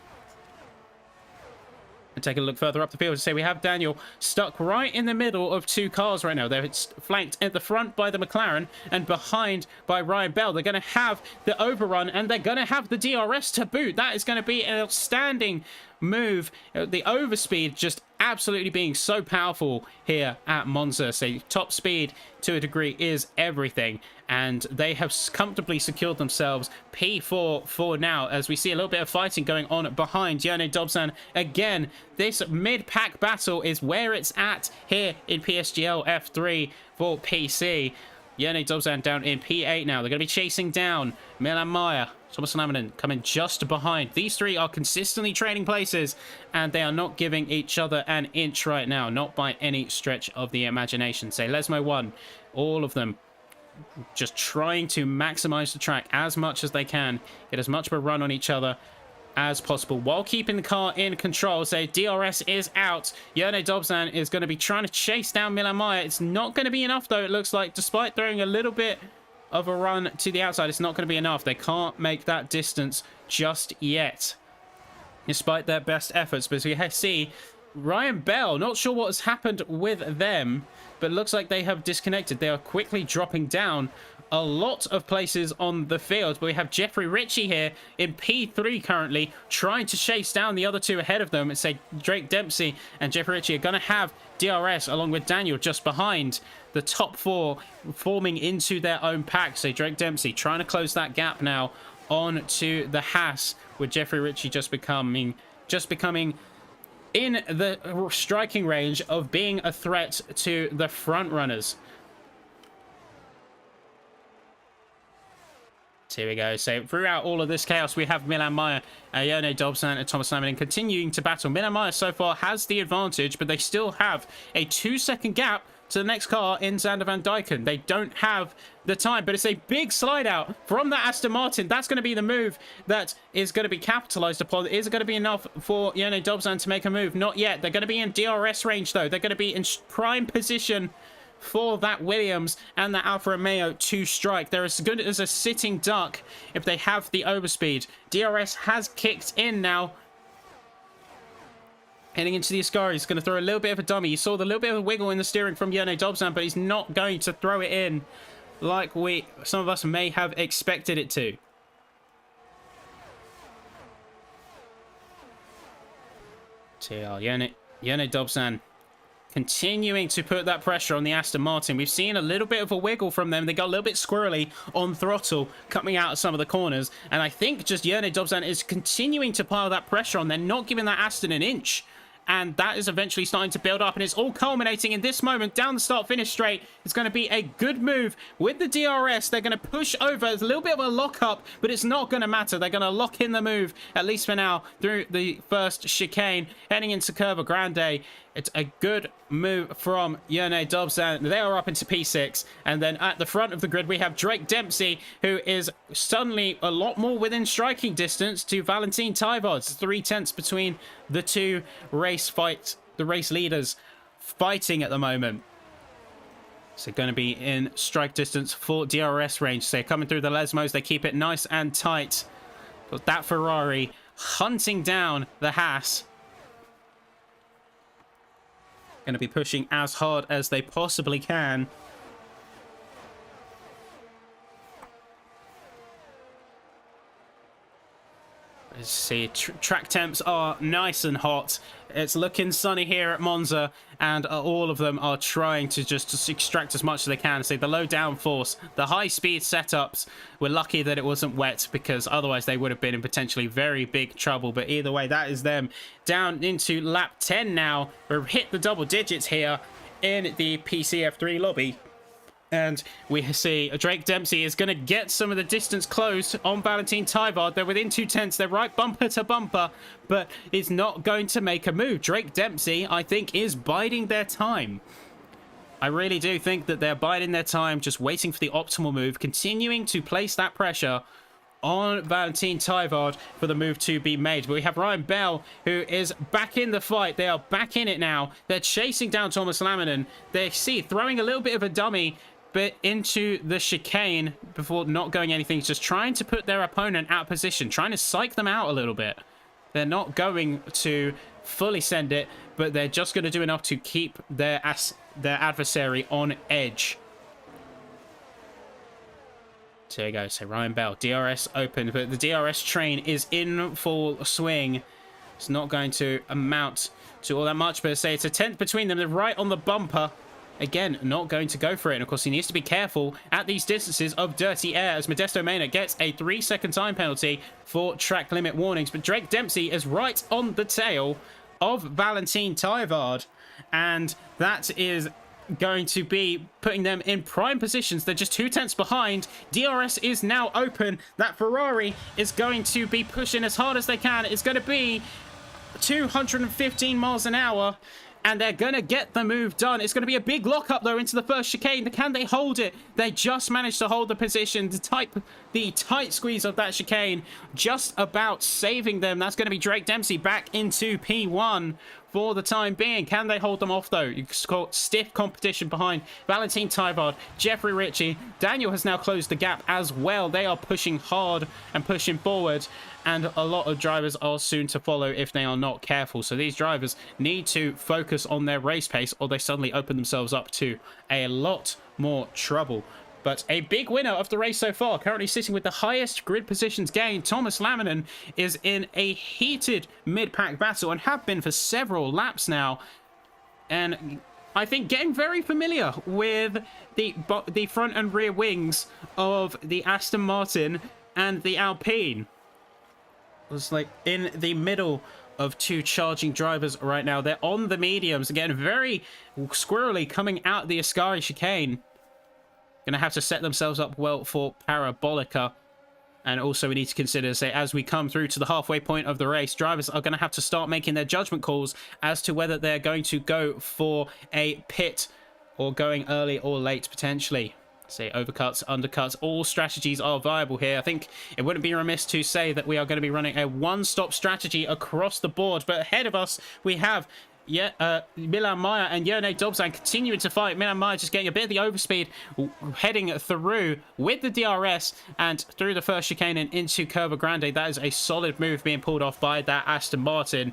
And take a look further up the field to say we have Daniel stuck right in the middle of two cars right now. They're flanked at the front by the McLaren and behind by Ryan Bell. They're going to have the overrun and they're going to have the DRS to boot. That is going to be an outstanding move. The overspeed just absolutely being so powerful here at Monza. So top speed to a degree is everything, and they have comfortably secured themselves P4 for now, as we see a little bit of fighting going on behind Yerne Dobzan. Again, this mid-pack battle is where it's at here in PSGL F3 for PC. Yerne Dobzan down in P8 now. They're going to be chasing down Milan Maya. Thomas Laminen coming just behind. These three are consistently trading places, and they are not giving each other an inch right now. Not by any stretch of the imagination. Say Lesmo 1. All of them just trying to maximize the track as much as they can. Get as much of a run on each other as possible while keeping the car in control. So DRS is out. Yerne Dobzan is going to be trying to chase down Milan Maya. It's not going to be enough, though, it looks like. Despite throwing a little bit of a run to the outside, it's not going to be enough. They can't make that distance just yet, despite their best efforts. But we see Ryan Bell, not sure what has happened with them, but looks like they have disconnected. They are quickly dropping down a lot of places on the field. But we have Jeffrey Ritchie here in P3 currently, trying to chase down the other two ahead of them. It's say Drake Dempsey and Jeffrey Ritchie are going to have DRS along with Daniel just behind. The top four forming into their own pack. So Drake Dempsey trying to close that gap now on to the Haas, with Jeffrey Ritchie just becoming in the striking range of being a threat to the front runners. So here we go. So throughout all of this chaos, we have Milan Maya, Yerne Dobzan and Thomas Laminen continuing to battle. Milan Maya so far has the advantage, but they still have a 2-second gap to the next car in Zander Van Dijken. They don't have the time, but it's a big slide out from that Aston Martin. That's going to be the move that is going to be capitalized upon. Is it going to be enough for Yerne Dobzan to make a move? Not yet. They're going to be in DRS range, though. They're going to be in prime position for that Williams and that Alfa Romeo to strike. They're as good as a sitting duck if they have the overspeed. DRS has kicked in now. Heading into the Ascari, he's going to throw a little bit of a dummy. You saw the little bit of a wiggle in the steering from Yerne Dobzan, but he's not going to throw it in like some of us may have expected it to. Yerne Dobzan continuing to put that pressure on the Aston Martin. We've seen a little bit of a wiggle from them. They got a little bit squirrely on throttle coming out of some of the corners. And I think just Yerne Dobzan is continuing to pile that pressure on. They're not giving that Aston an inch. And that is eventually starting to build up, and it's all culminating in this moment down the start-finish straight. It's going to be a good move with the DRS. They're going to push over. There's a little bit of a lock-up, but it's not going to matter. They're going to lock in the move, at least for now, through the first chicane, heading into Curva Grande. It's a good move from Yerne Dobzan. They are up into P6. And then at the front of the grid, we have Drake Dempsey, who is suddenly a lot more within striking distance to Valentin Taivad. It's 3/10 between the two the race leaders fighting at the moment. So going to be in strike distance for DRS range. So coming through the Lesmos, they keep it nice and tight. But that Ferrari hunting down the Haas. Going to be pushing as hard as they possibly can. See, track temps are nice and hot. It's looking sunny here at Monza, and all of them are trying to just extract as much as they can. See, the low downforce, the high-speed setups, we're lucky that it wasn't wet, because otherwise they would have been in potentially very big trouble. But either way, that is them down into lap 10 now. We've hit the double digits here in the PCF3 lobby. And we see Drake Dempsey is going to get some of the distance closed on Valentin Tyvard. They're within 2/10. They're right bumper to bumper, but is not going to make a move. Drake Dempsey, I think, is biding their time. I really do think that they're biding their time, just waiting for the optimal move, continuing to place that pressure on Valentin Tyvard for the move to be made. But we have Ryan Bell, who is back in the fight. They are back in it now. They're chasing down Thomas Laminen. They see throwing a little bit of a dummy bit into the chicane before not going anything, just trying to put their opponent out of position, trying to psych them out a little bit. They're not going to fully send it, but they're just going to do enough to keep their adversary on edge. So there you go. So Ryan Bell, DRS open, but the DRS train is in full swing. It's not going to amount to all that much, but say it's a 10th between them. They're right on the bumper. Again, not going to go for it. And of course, he needs to be careful at these distances of dirty air, as Modesto Mena gets a 3-second time penalty for track limit warnings. But Drake Dempsey is right on the tail of Valentin Tyvard, and that is going to be putting them in prime positions. They're just 2/10 behind. DRS is now open. That Ferrari is going to be pushing as hard as they can. It's going to be 215 miles an hour. And they're going to get the move done. It's going to be a big lockup, though, into the first chicane. Can they hold it? They just managed to hold the position. The tight squeeze of that chicane just about saving them. That's going to be Drake Dempsey back into P1 for the time being. Can they hold them off, though? It's got stiff competition behind Valentin Tyvard, Jeffrey Ritchie. Daniel has now closed the gap as well. They are pushing hard and pushing forward. And a lot of drivers are soon to follow if they are not careful. So these drivers need to focus on their race pace, or they suddenly open themselves up to a lot more trouble. But a big winner of the race so far, currently sitting with the highest grid positions gained. Thomas Laminen is in a heated mid-pack battle and have been for several laps now. And I think getting very familiar with the front and rear wings of the Aston Martin and the Alpine. Was like in the middle of two charging drivers right now. They're on the mediums again, very squirrely coming out the Ascari chicane. Gonna have to set themselves up well for Parabolica. And also we need to consider, say, as we come through to the halfway point of the race, drivers are going to have to start making their judgment calls as to whether they're going to go for a pit or going early or late potentially. Say overcuts, undercuts, all strategies are viable here. I think it wouldn't be remiss to say that we are going to be running a one-stop strategy across the board. But ahead of us, we have Milan Maya and Yone Dobzan continuing to fight. Milan Maya just getting a bit of the overspeed, heading through with the DRS and through the first chicane and into Curva Grande. That is a solid move being pulled off by that Aston Martin.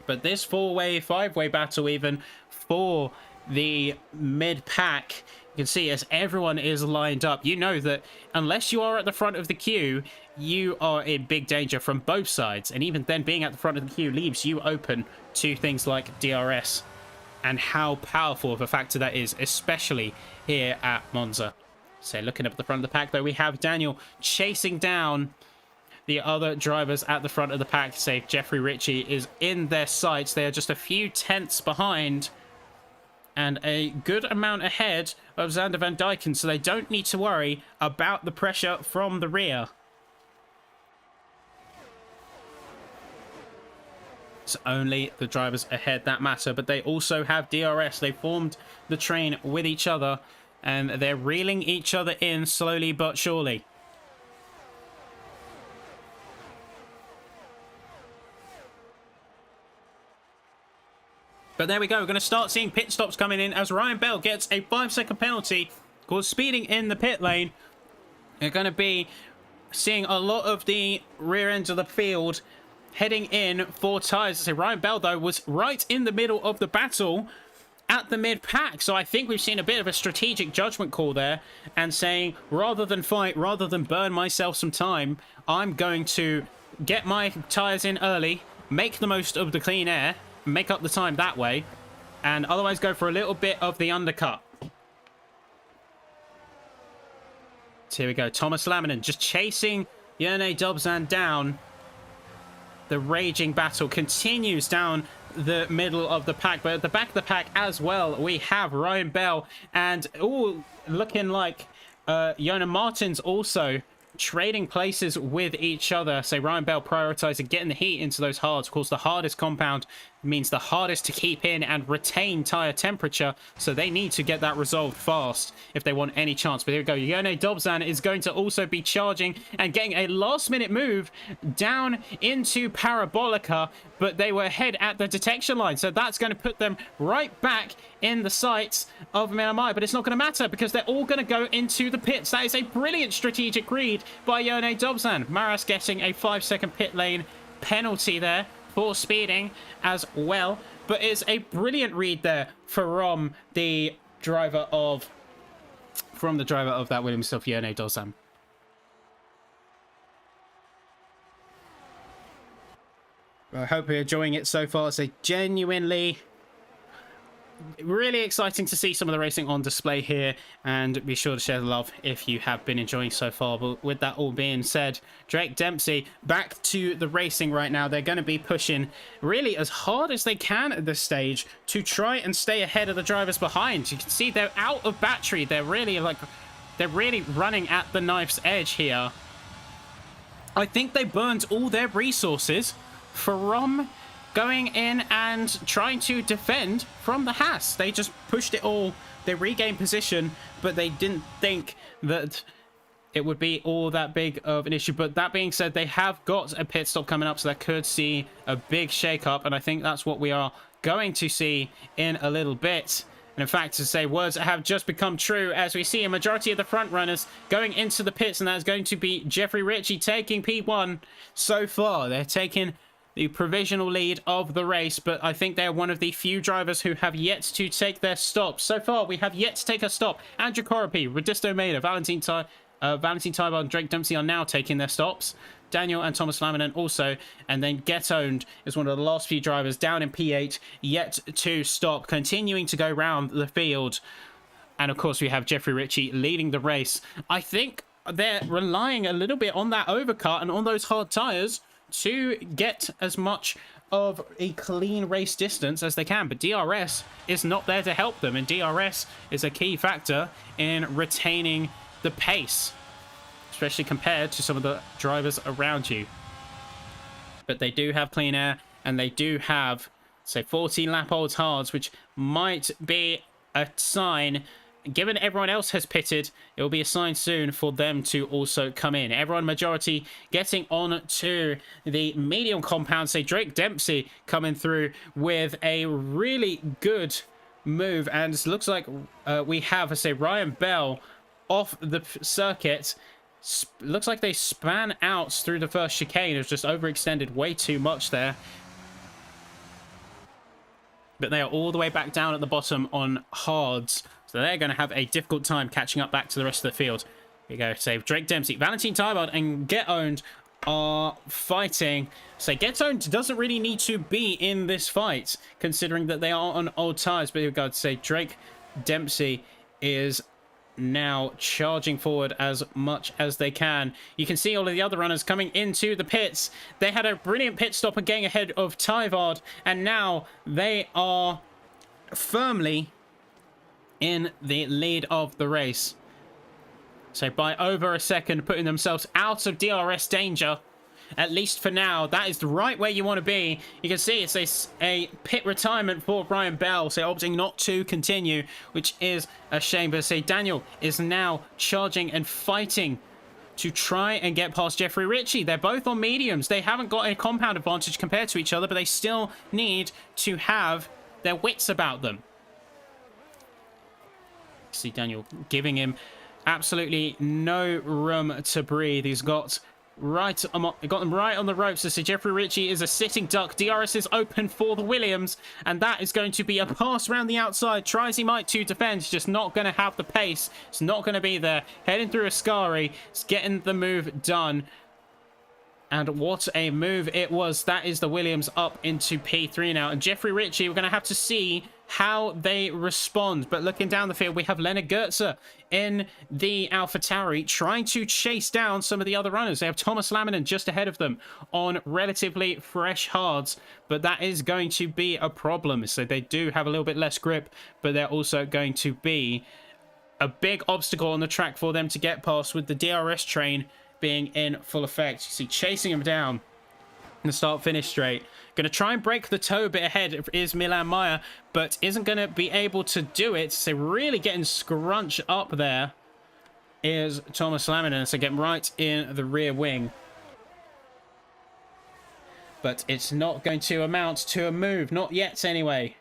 But this four-way, five-way battle even for the mid-pack, you can see as everyone is lined up, you know that unless you are at the front of the queue, you are in big danger from both sides. And even then, being at the front of the queue leaves you open to things like DRS and how powerful of a factor that is, especially here at Monza. So looking up at the front of the pack, though, we have Daniel chasing down the other drivers at the front of the pack. Say Jeffrey Ritchie is in their sights. They are just a few tenths behind and a good amount ahead of Xander Van Dyken, so they don't need to worry about the pressure from the rear. It's only the drivers ahead that matter, but they also have DRS. They formed the train with each other, and they're reeling each other in slowly but surely. But there we go. We're going to start seeing pit stops coming in as Ryan Bell gets a 5-second penalty called speeding in the pit lane. They're going to be seeing a lot of the rear ends of the field heading in for tyres. So Ryan Bell, though, was right in the middle of the battle at the mid-pack. So I think we've seen a bit of a strategic judgment call there and saying, rather than fight, rather than burn myself some time, I'm going to get my tyres in early, make the most of the clean air, make up the time that way, and otherwise go for a little bit of the undercut. So here we go. Thomas Laminen just chasing Yerne Dobzan down. The raging battle continues down the middle of the pack, but at the back of the pack as well, we have Ryan Bell and looking like Jona Martins also trading places with each other. So Ryan Bell prioritizing getting the heat into those hards. Of course, the hardest compound means the hardest to keep in and retain tire temperature, so they need to get that resolved fast if they want any chance. But here we go. Yone Dobzan is going to also be charging and getting a last minute move down into Parabolica, but they were ahead at the detection line, so that's going to put them right back in the sights of Miramai. But it's not going to matter because they're all going to go into the pits. That is a brilliant strategic read by Yone Dobzan. Maras getting a 5-second pit lane penalty there for speeding as well, but it's a brilliant read there from the driver of that Williams stuff, Yone Dobzan. I hope you're enjoying it so far. It's a genuinely really exciting to see some of the racing on display here, and be sure to share the love if you have been enjoying so far. But with that all being said, Drake Dempsey back to the racing right now. They're going to be pushing really as hard as they can at this stage to try and stay ahead of the drivers behind. You can see they're out of battery. They're really running at the knife's edge here. I think they burned all their resources from going in and trying to defend from the Haas. They just pushed it all. They regained position, but they didn't think that it would be all that big of an issue. But that being said, they have got a pit stop coming up, so that could see a big shake-up, and I think that's what we are going to see in a little bit. And in fact, to say words that have just become true, as we see a majority of the front runners going into the pits, and that's going to be Jeffrey Ritchie taking P1 so far. They're taking the provisional lead of the race, but I think they're one of the few drivers who have yet to take their stops. So far, we have yet to take a stop. Andrew Coropi, Radisto Maida, Valentin Tybard, and Drake Dempsey are now taking their stops. Daniel and Thomas Laminen also, and then Get Owned is one of the last few drivers down in P8, yet to stop, continuing to go round the field. And of course, we have Jeffrey Ritchie leading the race. I think they're relying a little bit on that overcut and on those hard tyres to get as much of a clean race distance as they can, but DRS is not there to help them, and DRS is a key factor in retaining the pace, especially compared to some of the drivers around you. But they do have clean air, and they do have, say, 14 lap olds hards, which might be a sign. Given everyone else has pitted, it will be a sign soon for them to also come in. Everyone majority getting on to the medium compound. Say Drake Dempsey coming through with a really good move. And it looks like we have, say, Ryan Bell off the circuit. Looks like they span out through the first chicane. It was just overextended way too much there. But they are all the way back down at the bottom on hards. So they're going to have a difficult time catching up back to the rest of the field. Here we go. So Drake Dempsey, Valentin Tybard, and Get Owned are fighting. So Get Owned doesn't really need to be in this fight, considering that they are on old tyres. But here we go. To say Drake Dempsey is now charging forward as much as they can. You can see all of the other runners coming into the pits. They had a brilliant pit stop and getting ahead of Tyvard, and now they are firmly in the lead of the race. So by over a second, putting themselves out of DRS danger, at least for now. That is right where you want to be. You can see it's a pit retirement for Brian Bell, so opting not to continue, which is a shame. But say Daniel is now charging and fighting to try and get past Jeffrey Ritchie. They're both on mediums. They haven't got a compound advantage compared to each other, but they still need to have their wits about them. See Daniel giving him absolutely no room to breathe. He's got right. Got them right on the ropes. So Jeffrey Ritchie is a sitting duck. DRS is open for the Williams, and that is going to be a pass around the outside. Try as he might to defend, he's just not going to have the pace. It's not going to be there. Heading through Ascari, it's getting the move done. And what a move it was. That is the Williams up into P3 now. And Jeffrey Ritchie, we're going to have to see how they respond. But looking down the field, we have Leonard Goetze in the AlphaTauri trying to chase down some of the other runners. They have Thomas Laminen just ahead of them on relatively fresh hards. But that is going to be a problem. So they do have a little bit less grip, but they're also going to be a big obstacle on the track for them to get past with the DRS train being in full effect. You see chasing him down in the start-finish straight. Going to try and break the toe a bit ahead is Milan Meyer, but isn't going to be able to do it. So really getting scrunched up there is Thomas Laminen. So getting right in the rear wing. But it's not going to amount to a move. Not yet, anyway.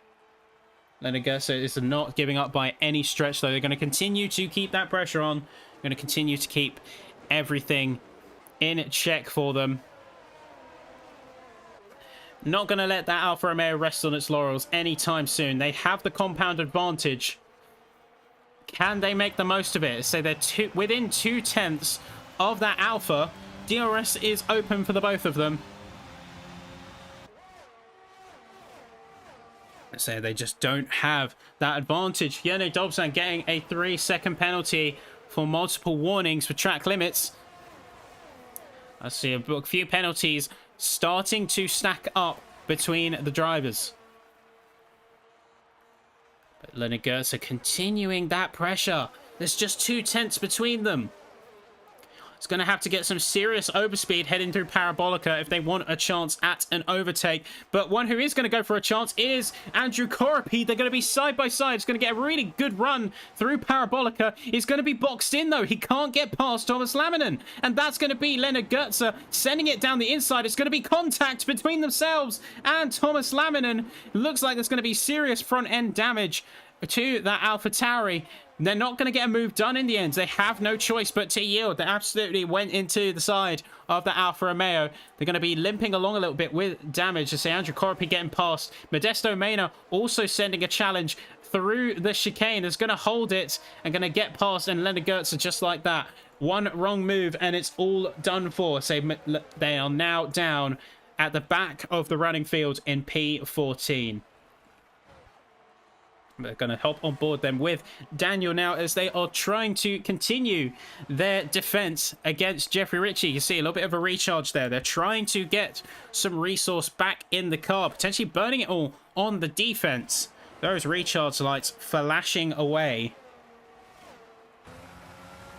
Leonard Goetze is not giving up by any stretch, though. They're going to continue to keep that pressure on. Going to continue to keep everything in check for them. Not going to let that Alfa Romeo rest on its laurels anytime soon. They have the compound advantage. Can they make the most of it? So they're within 2/10 of that Alfa. DRS is open for the both of them. So they just don't have that advantage. Jenny Dobson getting a 3-second penalty for multiple warnings for track limits. I see a few penalties starting to stack up between the drivers. But Leonard Goetze continuing that pressure. There's just 2/10 between them. It's going to have to get some serious overspeed heading through Parabolica if they want a chance at an overtake. But one who is going to go for a chance is Andrew Koropi. They're going to be side by side. It's going to get a really good run through Parabolica. He's going to be boxed in, though. He can't get past Thomas Laminen. And that's going to be Leonard Goetze sending it down the inside. It's going to be contact between themselves and Thomas Laminen. Looks like there's going to be serious front-end damage to that AlphaTauri. They're not going to get a move done in the end. They have no choice but to yield. They absolutely went into the side of the Alfa Romeo. They're going to be limping along a little bit with damage. I say Andrew Koropi getting past. Modesto Mena also sending a challenge through the chicane. Is going to hold it and going to get past. And Leonard Goetze just like that. One wrong move and it's all done for. So they are now down at the back of the running field in P14. They're going to hop on board them with Daniel now as they are trying to continue their defense against Jeffrey Ritchie. You see a little bit of a recharge there. They're trying to get some resource back in the car, potentially burning it all on the defense. Those recharge lights flashing away.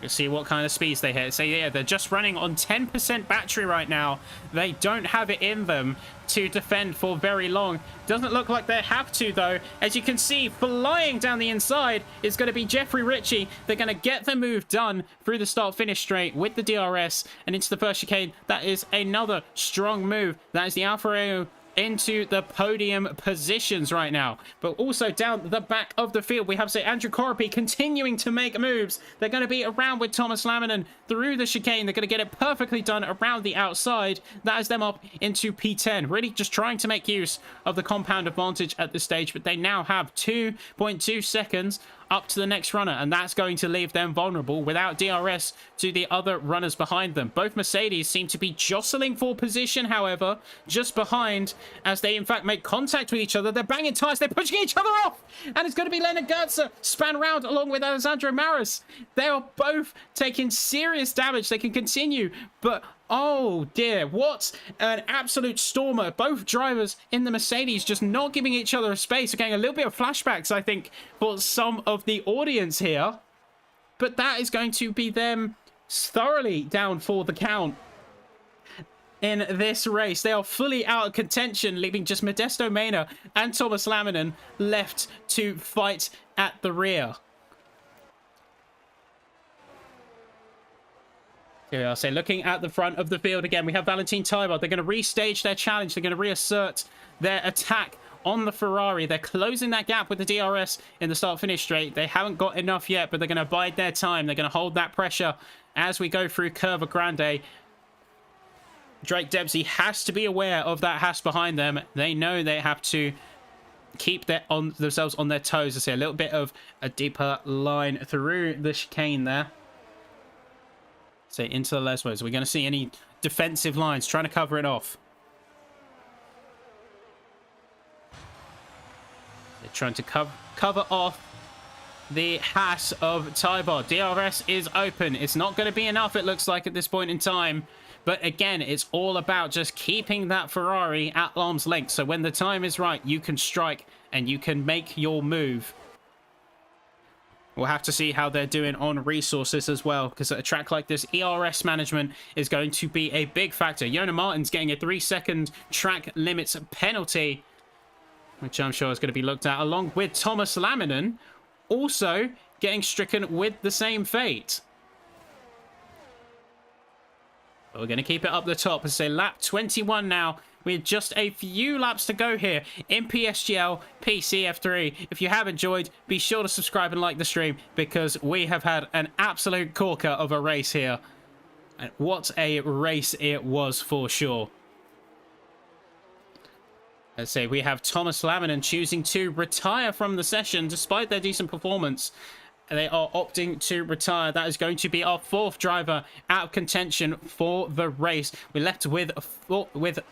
You'll see what kind of speeds they hit. So yeah, they're just running on 10% battery right now. They don't have it in them to defend for very long. Doesn't look like they have to, though. As you can see, flying down the inside is going to be Jeffrey Ritchie. They're going to get the move done through the start-finish straight with the DRS and into the first chicane. That is another strong move. That is the Alfa Romeo into the podium positions right now. But also down the back of the field, we have, say, Andrew Koropi continuing to make moves. They're going to be around with Thomas Laminen through the chicane. They're going to get it perfectly done around the outside. That is them up into P10. Really just trying to make use of the compound advantage at this stage. But they now have 2.2 seconds up to the next runner, and that's going to leave them vulnerable without DRS to the other runners behind them. Both Mercedes seem to be jostling for position, however, just behind, as they in fact make contact with each other. They're banging tires, they're pushing each other off, and it's going to be Leonard Goetze span round along with Alessandro Maris. They are both taking serious damage. They can continue, but oh dear, what an absolute stormer. Both drivers in the Mercedes just not giving each other a space. We're getting a little bit of flashbacks, I think, for some of the audience here. But that is going to be them thoroughly down for the count in this race. They are fully out of contention, leaving just Modesto Mena and Thomas Laminen left to fight at the rear. Here we are, so looking at the front of the field again, we have Valentin Tybard. They're going to restage their challenge. They're going to reassert their attack on the Ferrari. They're closing that gap with the DRS in the start-finish straight. They haven't got enough yet, but they're going to bide their time. They're going to hold that pressure as we go through Curva Grande. Drake Dempsey has to be aware of that Haas behind them. They know they have to keep themselves on their toes. I see a little bit of a deeper line through the chicane there. So into the Lesbos. We're going to see any defensive lines trying to cover it off. They're trying to cover off the Haas of Tybod. DRS is open. It's not going to be enough, it looks like, at this point in time. But again, it's all about just keeping that Ferrari at arm's length. So when the time is right, you can strike and you can make your move. We'll have to see how they're doing on resources as well, because at a track like this, ERS management is going to be a big factor. Jona Martin's getting a 3-second track limits penalty, which I'm sure is going to be looked at, along with Thomas Laminen also getting stricken with the same fate. But we're going to keep it up the top and say lap 21 now. We have just a few laps to go here in PSGL PCF3. If you have enjoyed, be sure to subscribe and like the stream, because we have had an absolute corker of a race here. And what a race it was for sure. Let's say we have Thomas Laminen choosing to retire from the session despite their decent performance. They are opting to retire. That is going to be our 4th driver out of contention for the race. We're left with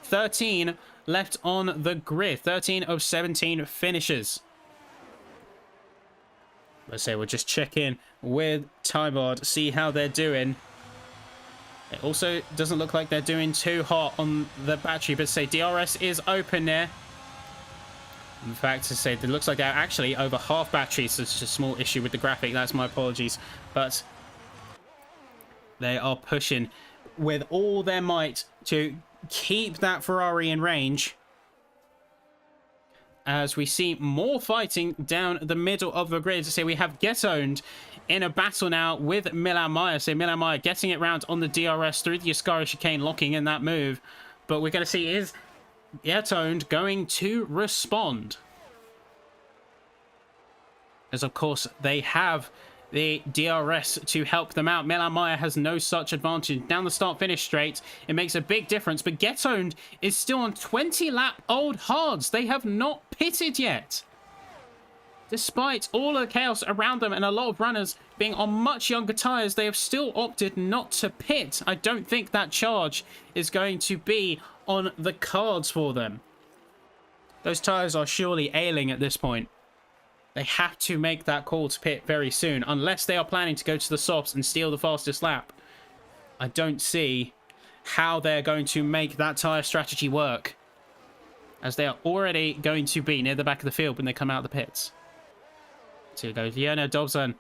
13 left on the grid. 13 of 17 finishes. Let's say we'll just check in with Tybod, see how they're doing. It also doesn't look like they're doing too hot on the battery, but say DRS is open there. In fact, to say, it looks like they're actually over half battery, so it's just a small issue with the graphic. That's my apologies. But they are pushing with all their might to keep that Ferrari in range. As we see more fighting down the middle of the grid. To say we have Get Owned in a battle now with Milan Meyer. So Milan Meyer getting it round on the DRS through the Ascari chicane, locking in that move. But we're going to see is Get Owned going to respond. As of course they have the DRS to help them out. Milan Meyer has no such advantage. Down the start-finish straight, it makes a big difference. But Get Owned is still on 20-lap-old hards. They have not pitted yet. Despite all the chaos around them and a lot of runners being on much younger tyres, they have still opted not to pit. I don't think that charge is going to be on the cards for them. Those tyres are surely ailing at this point. They have to make that call to pit very soon, unless they are planning to go to the softs and steal the fastest lap. I don't see how they're going to make that tyre strategy work, as they are already going to be near the back of the field when they come out of the pits. So we go, Jona Dobson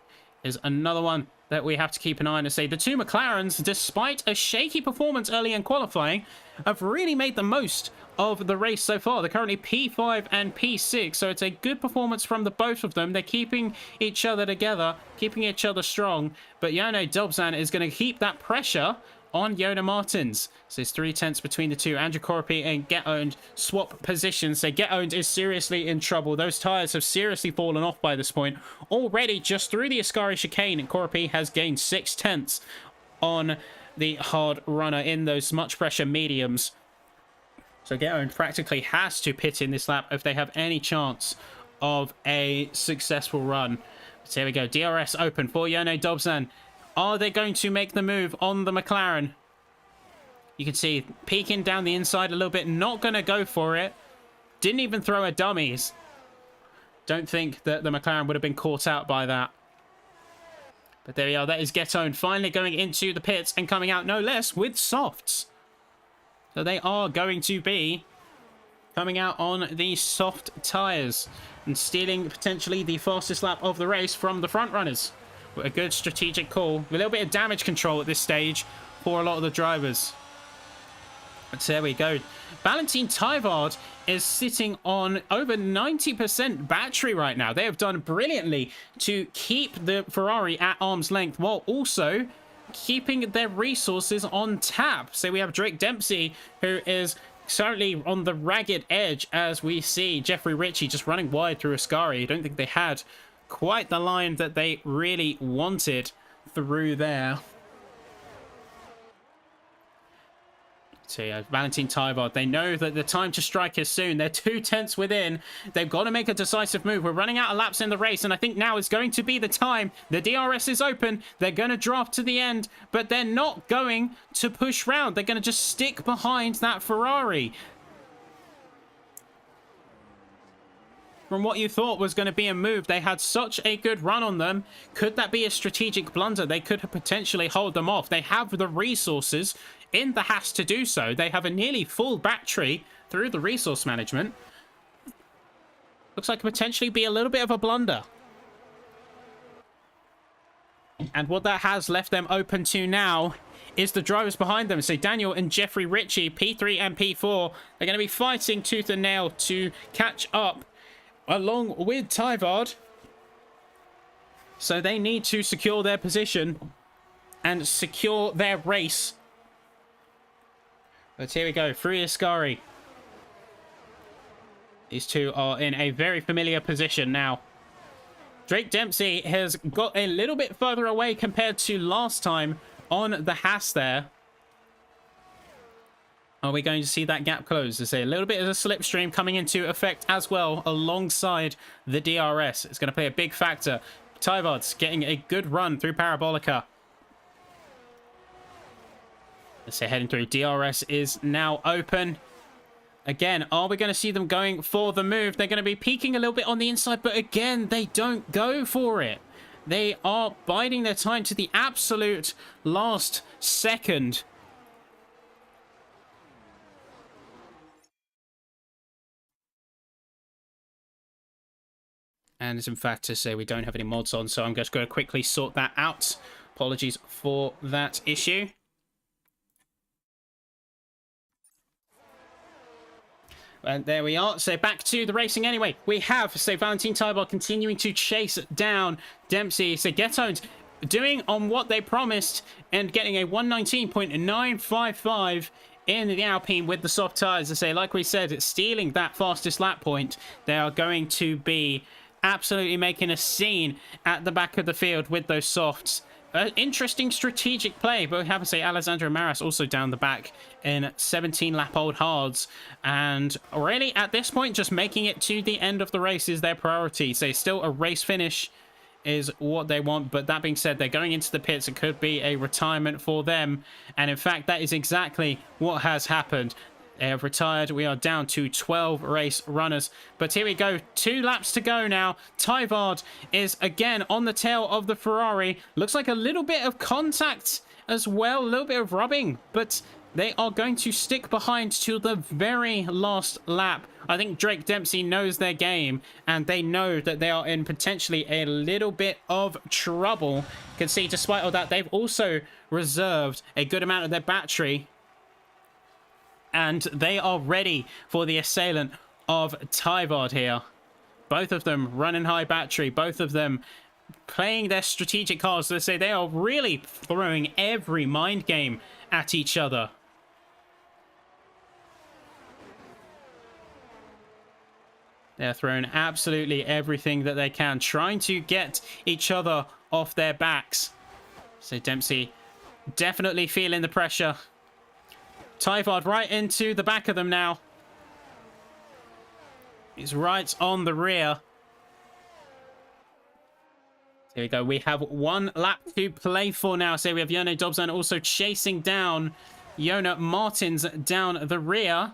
is another one that we have to keep an eye on. To say the two McLarens, despite a shaky performance early in qualifying, have really made the most of the race so far. They're currently P5 and P6, so it's a good performance from the both of them. They're keeping each other together, keeping each other strong, but Jona Dobson is going to keep that pressure on Jona Martins. So it's 3/10 between the two. Andrew Coropi and Get Owned swap positions. So Get Owned is seriously in trouble. Those tyres have seriously fallen off by this point. Already just through the Ascari chicane, and Coropi has gained 6/10 on the hard runner in those much pressure mediums. So Get Owned practically has to pit in this lap if they have any chance of a successful run. So here we go. DRS open for Jona Dobson. Are they going to make the move on the McLaren? You can see peeking down the inside a little bit. Not going to go for it. Didn't even throw a dummies. Don't think that the McLaren would have been caught out by that. But there we are. That is Get Owned finally going into the pits and coming out no less with softs. So they are going to be coming out on the soft tyres and stealing potentially the fastest lap of the race from the front runners. A good strategic call. A little bit of damage control at this stage for a lot of the drivers. But there we go. Valentin Tybod is sitting on over 90% battery right now. They have done brilliantly to keep the Ferrari at arm's length while also keeping their resources on tap. So we have Drake Dempsey, who is currently on the ragged edge, as we see Jeffrey Ritchie just running wide through Ascari. I don't think they had quite the line that they really wanted through there. So yeah, Valentin Tyvard, they know that the time to strike is soon. They're 2/10 within. They've got to make a decisive move. We're running out of laps in the race, and I think now is going to be the time. The DRS is open. They're going to draft to the end, but they're not going to push round. They're going to just stick behind that Ferrari. From what you thought was going to be a move, they had such a good run on them. Could that be a strategic blunder? They could potentially hold them off. They have the resources in the Haas to do so. They have a nearly full battery through the resource management. Looks like it could potentially be a little bit of a blunder. And what that has left them open to now is the drivers behind them. So Daniel and Jeffrey Ritchie, P3 and P4, they're going to be fighting tooth and nail to catch up along with Tyvard. So they need to secure their position and secure their race. But here we go, through Ascari. These two are in a very familiar position now. Drake Dempsey has got a little bit further away compared to last time on the Haas there. Are we going to see that gap close? There's a little bit of a slipstream coming into effect as well alongside the DRS. It's going to play a big factor. Tyvard's getting a good run through Parabolica. Let's say heading through. DRS is now open. Again, are we going to see them going for the move? They're going to be peeking a little bit on the inside, but again, they don't go for it. They are biding their time to the absolute last second. And it's in fact to say we don't have any mods on, so I'm just going to quickly sort that out. Apologies for that issue. And there we are. So back to the racing anyway. We have, so Valentin Tyvard continuing to chase down Dempsey. So Ghettones doing on what they promised and getting a 119.955 in the Alpine with the soft tyres. I say, like we said, stealing that fastest lap point. They are going to be absolutely making a scene at the back of the field with those softs. Interesting strategic play, but we have to say Alessandro Maras also down the back in 17 lap old hards, and really at this point just making it to the end of the race is their priority. So still a race finish is what they want, but that being said, they're going into the pits. It could be a retirement for them, and in fact that is exactly what has happened. They have retired. We are down to 12 race runners. But here we go. 2 laps to go now. Tyvard is again on the tail of the Ferrari. Looks like a little bit of contact as well. A little bit of rubbing. But they are going to stick behind to the very last lap. I think Drake Dempsey knows their game. And they know that they are in potentially a little bit of trouble. You can see despite all that, they've also reserved a good amount of their battery. And they are ready for the assailant of Tyvard here. Both of them running high battery. Both of them playing their strategic cards. They say they are really throwing every mind game at each other. They're throwing absolutely everything that they can, trying to get each other off their backs. So Dempsey definitely feeling the pressure. Tyvard right into the back of them now. He's right on the rear. Here we go. We have 1 lap to play for now. So we have Yone Dobzan also chasing down Yona Martins down the rear.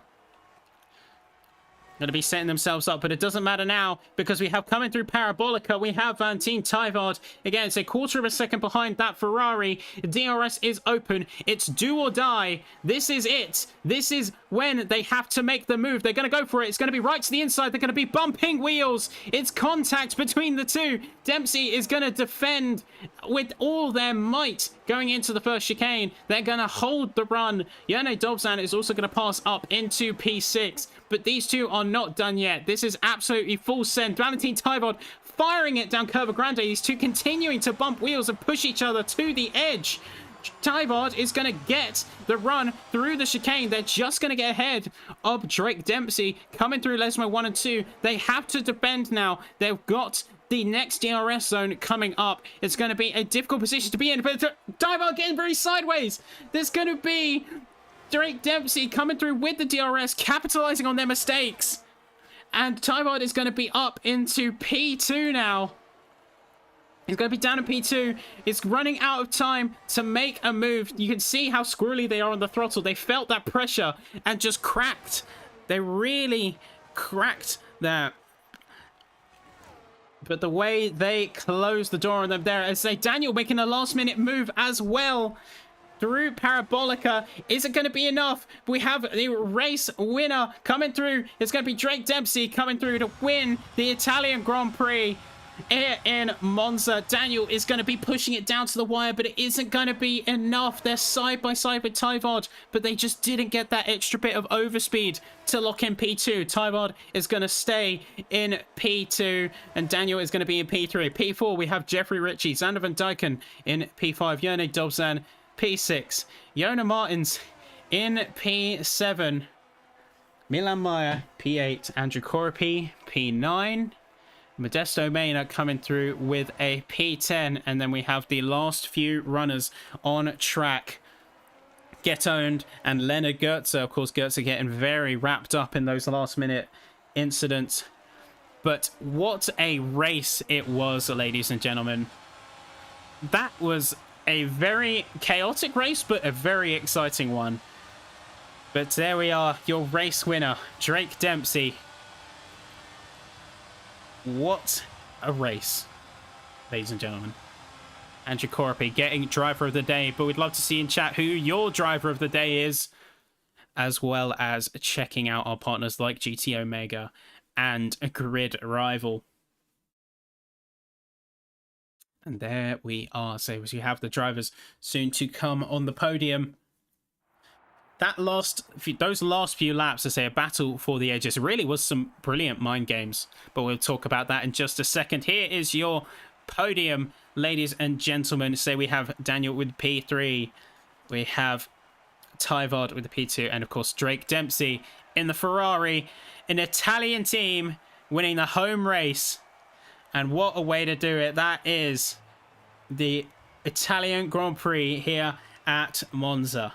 Going to be setting themselves up, but it doesn't matter now because we have coming through Parabolica. We have Valentin Tyvard. Again, it's a quarter of a second behind that Ferrari. DRS is open. It's do or die. This is it. This is when they have to make the move. They're going to go for it. It's going to be right to the inside. They're going to be bumping wheels. It's contact between the two. Dempsey is going to defend with all their might going into the first chicane. They're going to hold the run. Yone Dobzan is also going to pass up into P6. But these two are not done yet. This is absolutely full send. Valentin Tyvard firing it down Curva Grande. These two continuing to bump wheels and push each other to the edge. Tyvard is going to get the run through the chicane. They're just going to get ahead of Drake Dempsey coming through Lesmo 1 and 2. They have to defend now. They've got the next DRS zone coming up. It's going to be a difficult position to be in, but Tyvard getting very sideways. There's going to be Drake Dempsey coming through with the DRS, capitalizing on their mistakes. And Tyvard is going to be up into P2 now. He's going to be down in P2. He's running out of time to make a move. You can see how squirrely they are on the throttle. They felt that pressure and just cracked. They really cracked that. But the way they closed the door on them there, as Daniel making a last-minute move as well through Parabolica. Is it going to be enough? We have the race winner coming through. It's going to be Drake Dempsey coming through to win the Italian Grand Prix here in Monza. Daniel is going to be pushing it down to the wire, but it isn't going to be enough. They're side by side with Tyvard, but they just didn't get that extra bit of overspeed to lock in P2. Tyvard is going to stay in P2, and Daniel is going to be in P3. P4, we have Jeffrey Ritchie, Xander Van Dyken in P5, Yone Dobzan P6, Jona Martins in P7, Milan Meyer P8, Andrew Koropi P9, Modesto Mena coming through with a P10, and then we have the last few runners on track. Get Owned and Leonard Goetze. Of course, Goetze getting very wrapped up in those last-minute incidents. But what a race it was, ladies and gentlemen. That was a very chaotic race, but a very exciting one. But there we are, your race winner, Drake Dempsey. What a race, ladies and gentlemen. Andrew Koropi getting driver of the day, but we'd love to see in chat who your driver of the day is, as well as checking out our partners like GT Omega and Grid Rival. And there we are. So as you have the drivers soon to come on the podium. Those last few laps, I say, a battle for the edges. Really was some brilliant mind games, but we'll talk about that in just a second. Here is your podium, ladies and gentlemen. So we have Daniel with P3, we have Tyvard with the P2, and of course Drake Dempsey in the Ferrari, an Italian team winning the home race. And what a way to do it. That is the Italian Grand Prix here at Monza.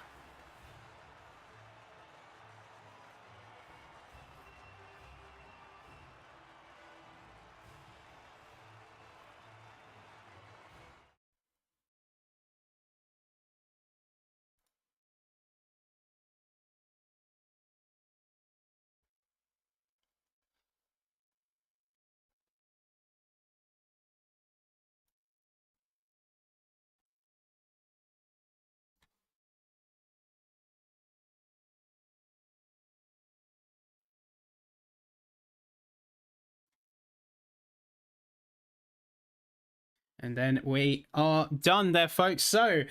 And then we are done there, folks. So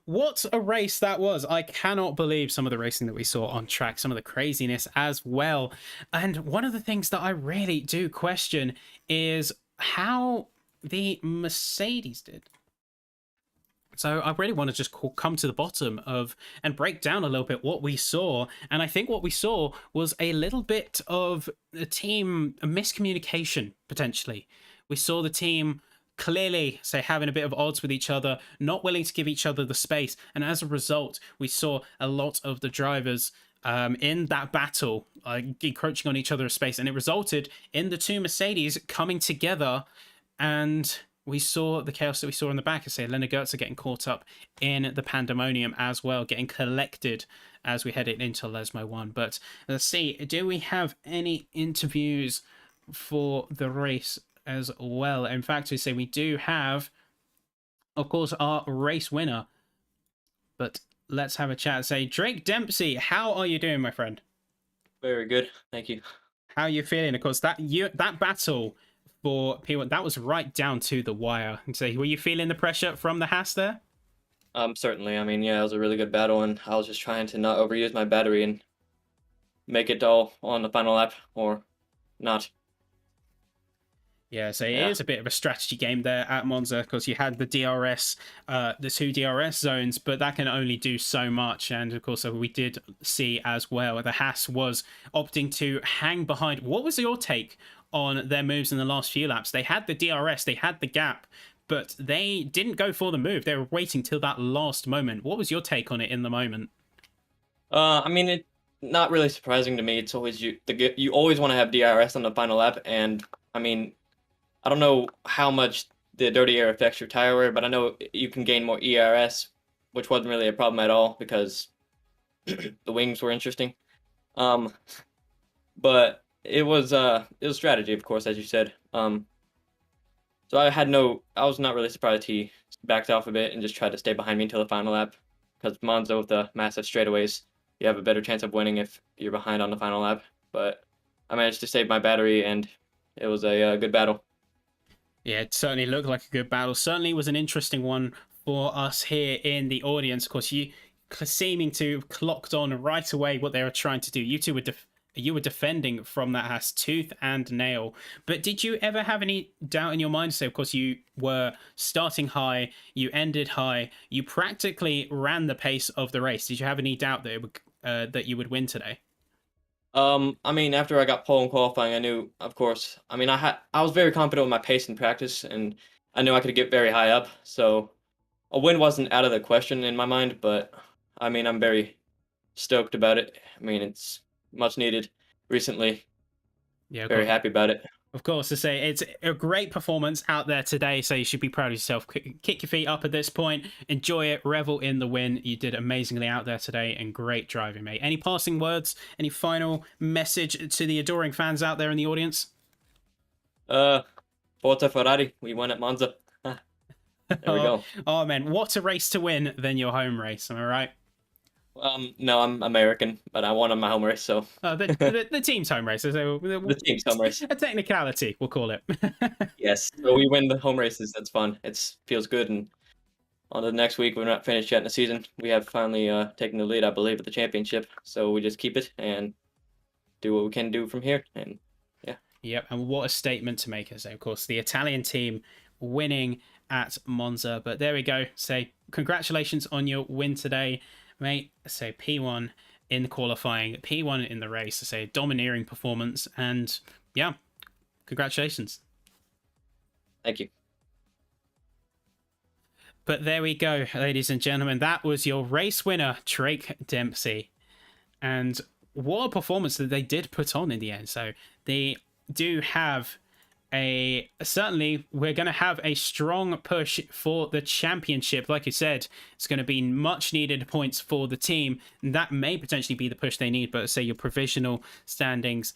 what a race that was. I cannot believe some of the racing that we saw on track, some of the craziness as well. And one of the things that I really do question is how the Mercedes did. So I really want to just come to the bottom of and break down a little bit what we saw. And I think what we saw was a little bit of a team miscommunication, potentially. We saw the team clearly, say, having a bit of odds with each other, not willing to give each other the space. And as a result, we saw a lot of the drivers in that battle encroaching on each other's space. And it resulted in the two Mercedes coming together, and we saw the chaos that we saw in the back. I say Leonard Goetze getting caught up in the pandemonium as well, getting collected as we headed into Lesmo 1. But let's see, do we have any interviews for the race as well? In fact, we say we do have, of course, our race winner. But let's have a chat. Say, Drake Dempsey, how are you doing, my friend? Very good, thank you. How are you feeling? Of course, that battle for P1, that was right down to the wire. So were you feeling the pressure from the Haas there? Certainly. I mean, yeah, it was a really good battle, and I was just trying to not overuse my battery and make it dull on the final lap, or not. Yeah, so it is a bit of a strategy game there at Monza, because you had the DRS, the two DRS zones, but that can only do so much. And of course, we did see as well, the Haas was opting to hang behind. What was your take on their moves in the last few laps? They had the DRS, they had the gap, but they didn't go for the move. They were waiting till that last moment. What was your take on it in the moment? I mean, it not really surprising to me. It's always you always want to have DRS on the final lap, and I mean, I don't know how much the dirty air affects your tire wear, but I know you can gain more ERS, which wasn't really a problem at all because the wings were interesting. Um, but it was strategy, of course, as you said. So I was not really surprised he backed off a bit and just tried to stay behind me until the final lap, because Monza with the massive straightaways, you have a better chance of winning if you're behind on the final lap. But I managed to save my battery, and it was a good battle. Yeah, it certainly looked like a good battle. Certainly was an interesting one for us here in the audience. Of course, you seeming to have clocked on right away what they were trying to do. You two were you were defending from that has tooth and nail. But did you ever have any doubt in your mind? So, of course, you were starting high, you ended high, you practically ran the pace of the race. Did you have any doubt that that you would win today? I mean, after I got pole in qualifying, I knew, of course. I mean, I was very confident with my pace in practice, and I knew I could get very high up. So a win wasn't out of the question in my mind. But I mean, I'm very stoked about it. I mean, it's much needed recently. Yeah, Very happy about it. of course, to say it's a great performance out there today, so you should be proud of yourself. Kick your feet up at this point, enjoy it, revel in the win. You did amazingly out there today, and great driving, mate. Any passing words? Any final message to the adoring fans out there in the audience? Forza Ferrari, we won at Monza. There we Oh, go. oh man, what a race to win than your home race, am I right? No, I'm American, but I won on my home race, so The team's home race, so the team's home race. a technicality, we'll call it. Yes, so we win the home races. That's fun. It feels good. And on to the next week, we're not finished yet in the season. We have finally taken the lead, I believe, at the championship. So we just keep it and do what we can do from here. And yeah. Yep, and what a statement to make. As of course, the Italian team winning at Monza. But there we go. Say congratulations on your win today, mate. So P1 in the qualifying, P1 in the race. Say domineering performance, and yeah, congratulations. Thank you. But there we go, ladies and gentlemen. That was your race winner, Drake Dempsey. And what a performance that they did put on in the end. So they do have certainly we're going to have a strong push for the championship. Like you said, it's going to be much needed points for the team. And that may potentially be the push they need, but say your provisional standings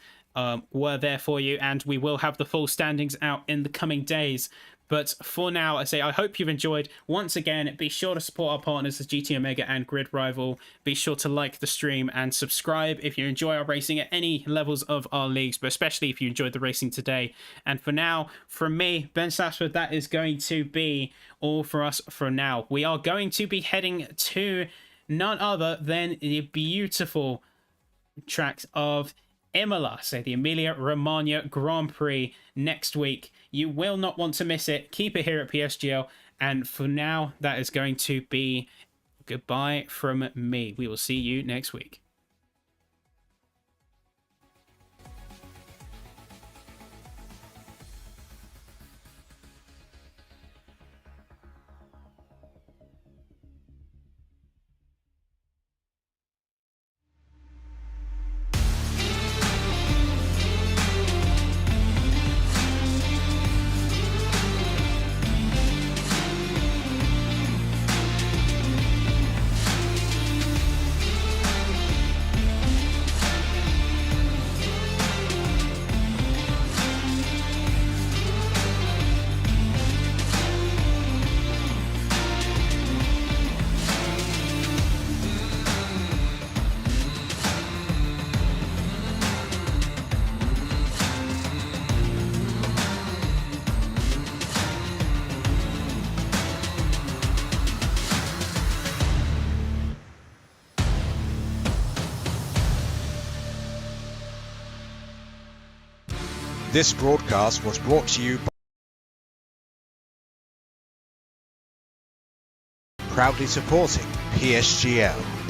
were there for you, and we will have the full standings out in the coming days. But for now, I say I hope you've enjoyed. Once again, be sure to support our partners, the GT Omega and Grid Rival. Be sure to like the stream and subscribe if you enjoy our racing at any levels of our leagues, but especially if you enjoyed the racing today. And for now, from me, Ben Sapsford, that is going to be all for us for now. We are going to be heading to none other than the beautiful tracks of Imola, so the Emilia Romagna Grand Prix next week. You will not want to miss it. Keep it here at PSGL. And for now, that is going to be goodbye from me. We will see you next week. This broadcast was brought to you by proudly supporting PSGL.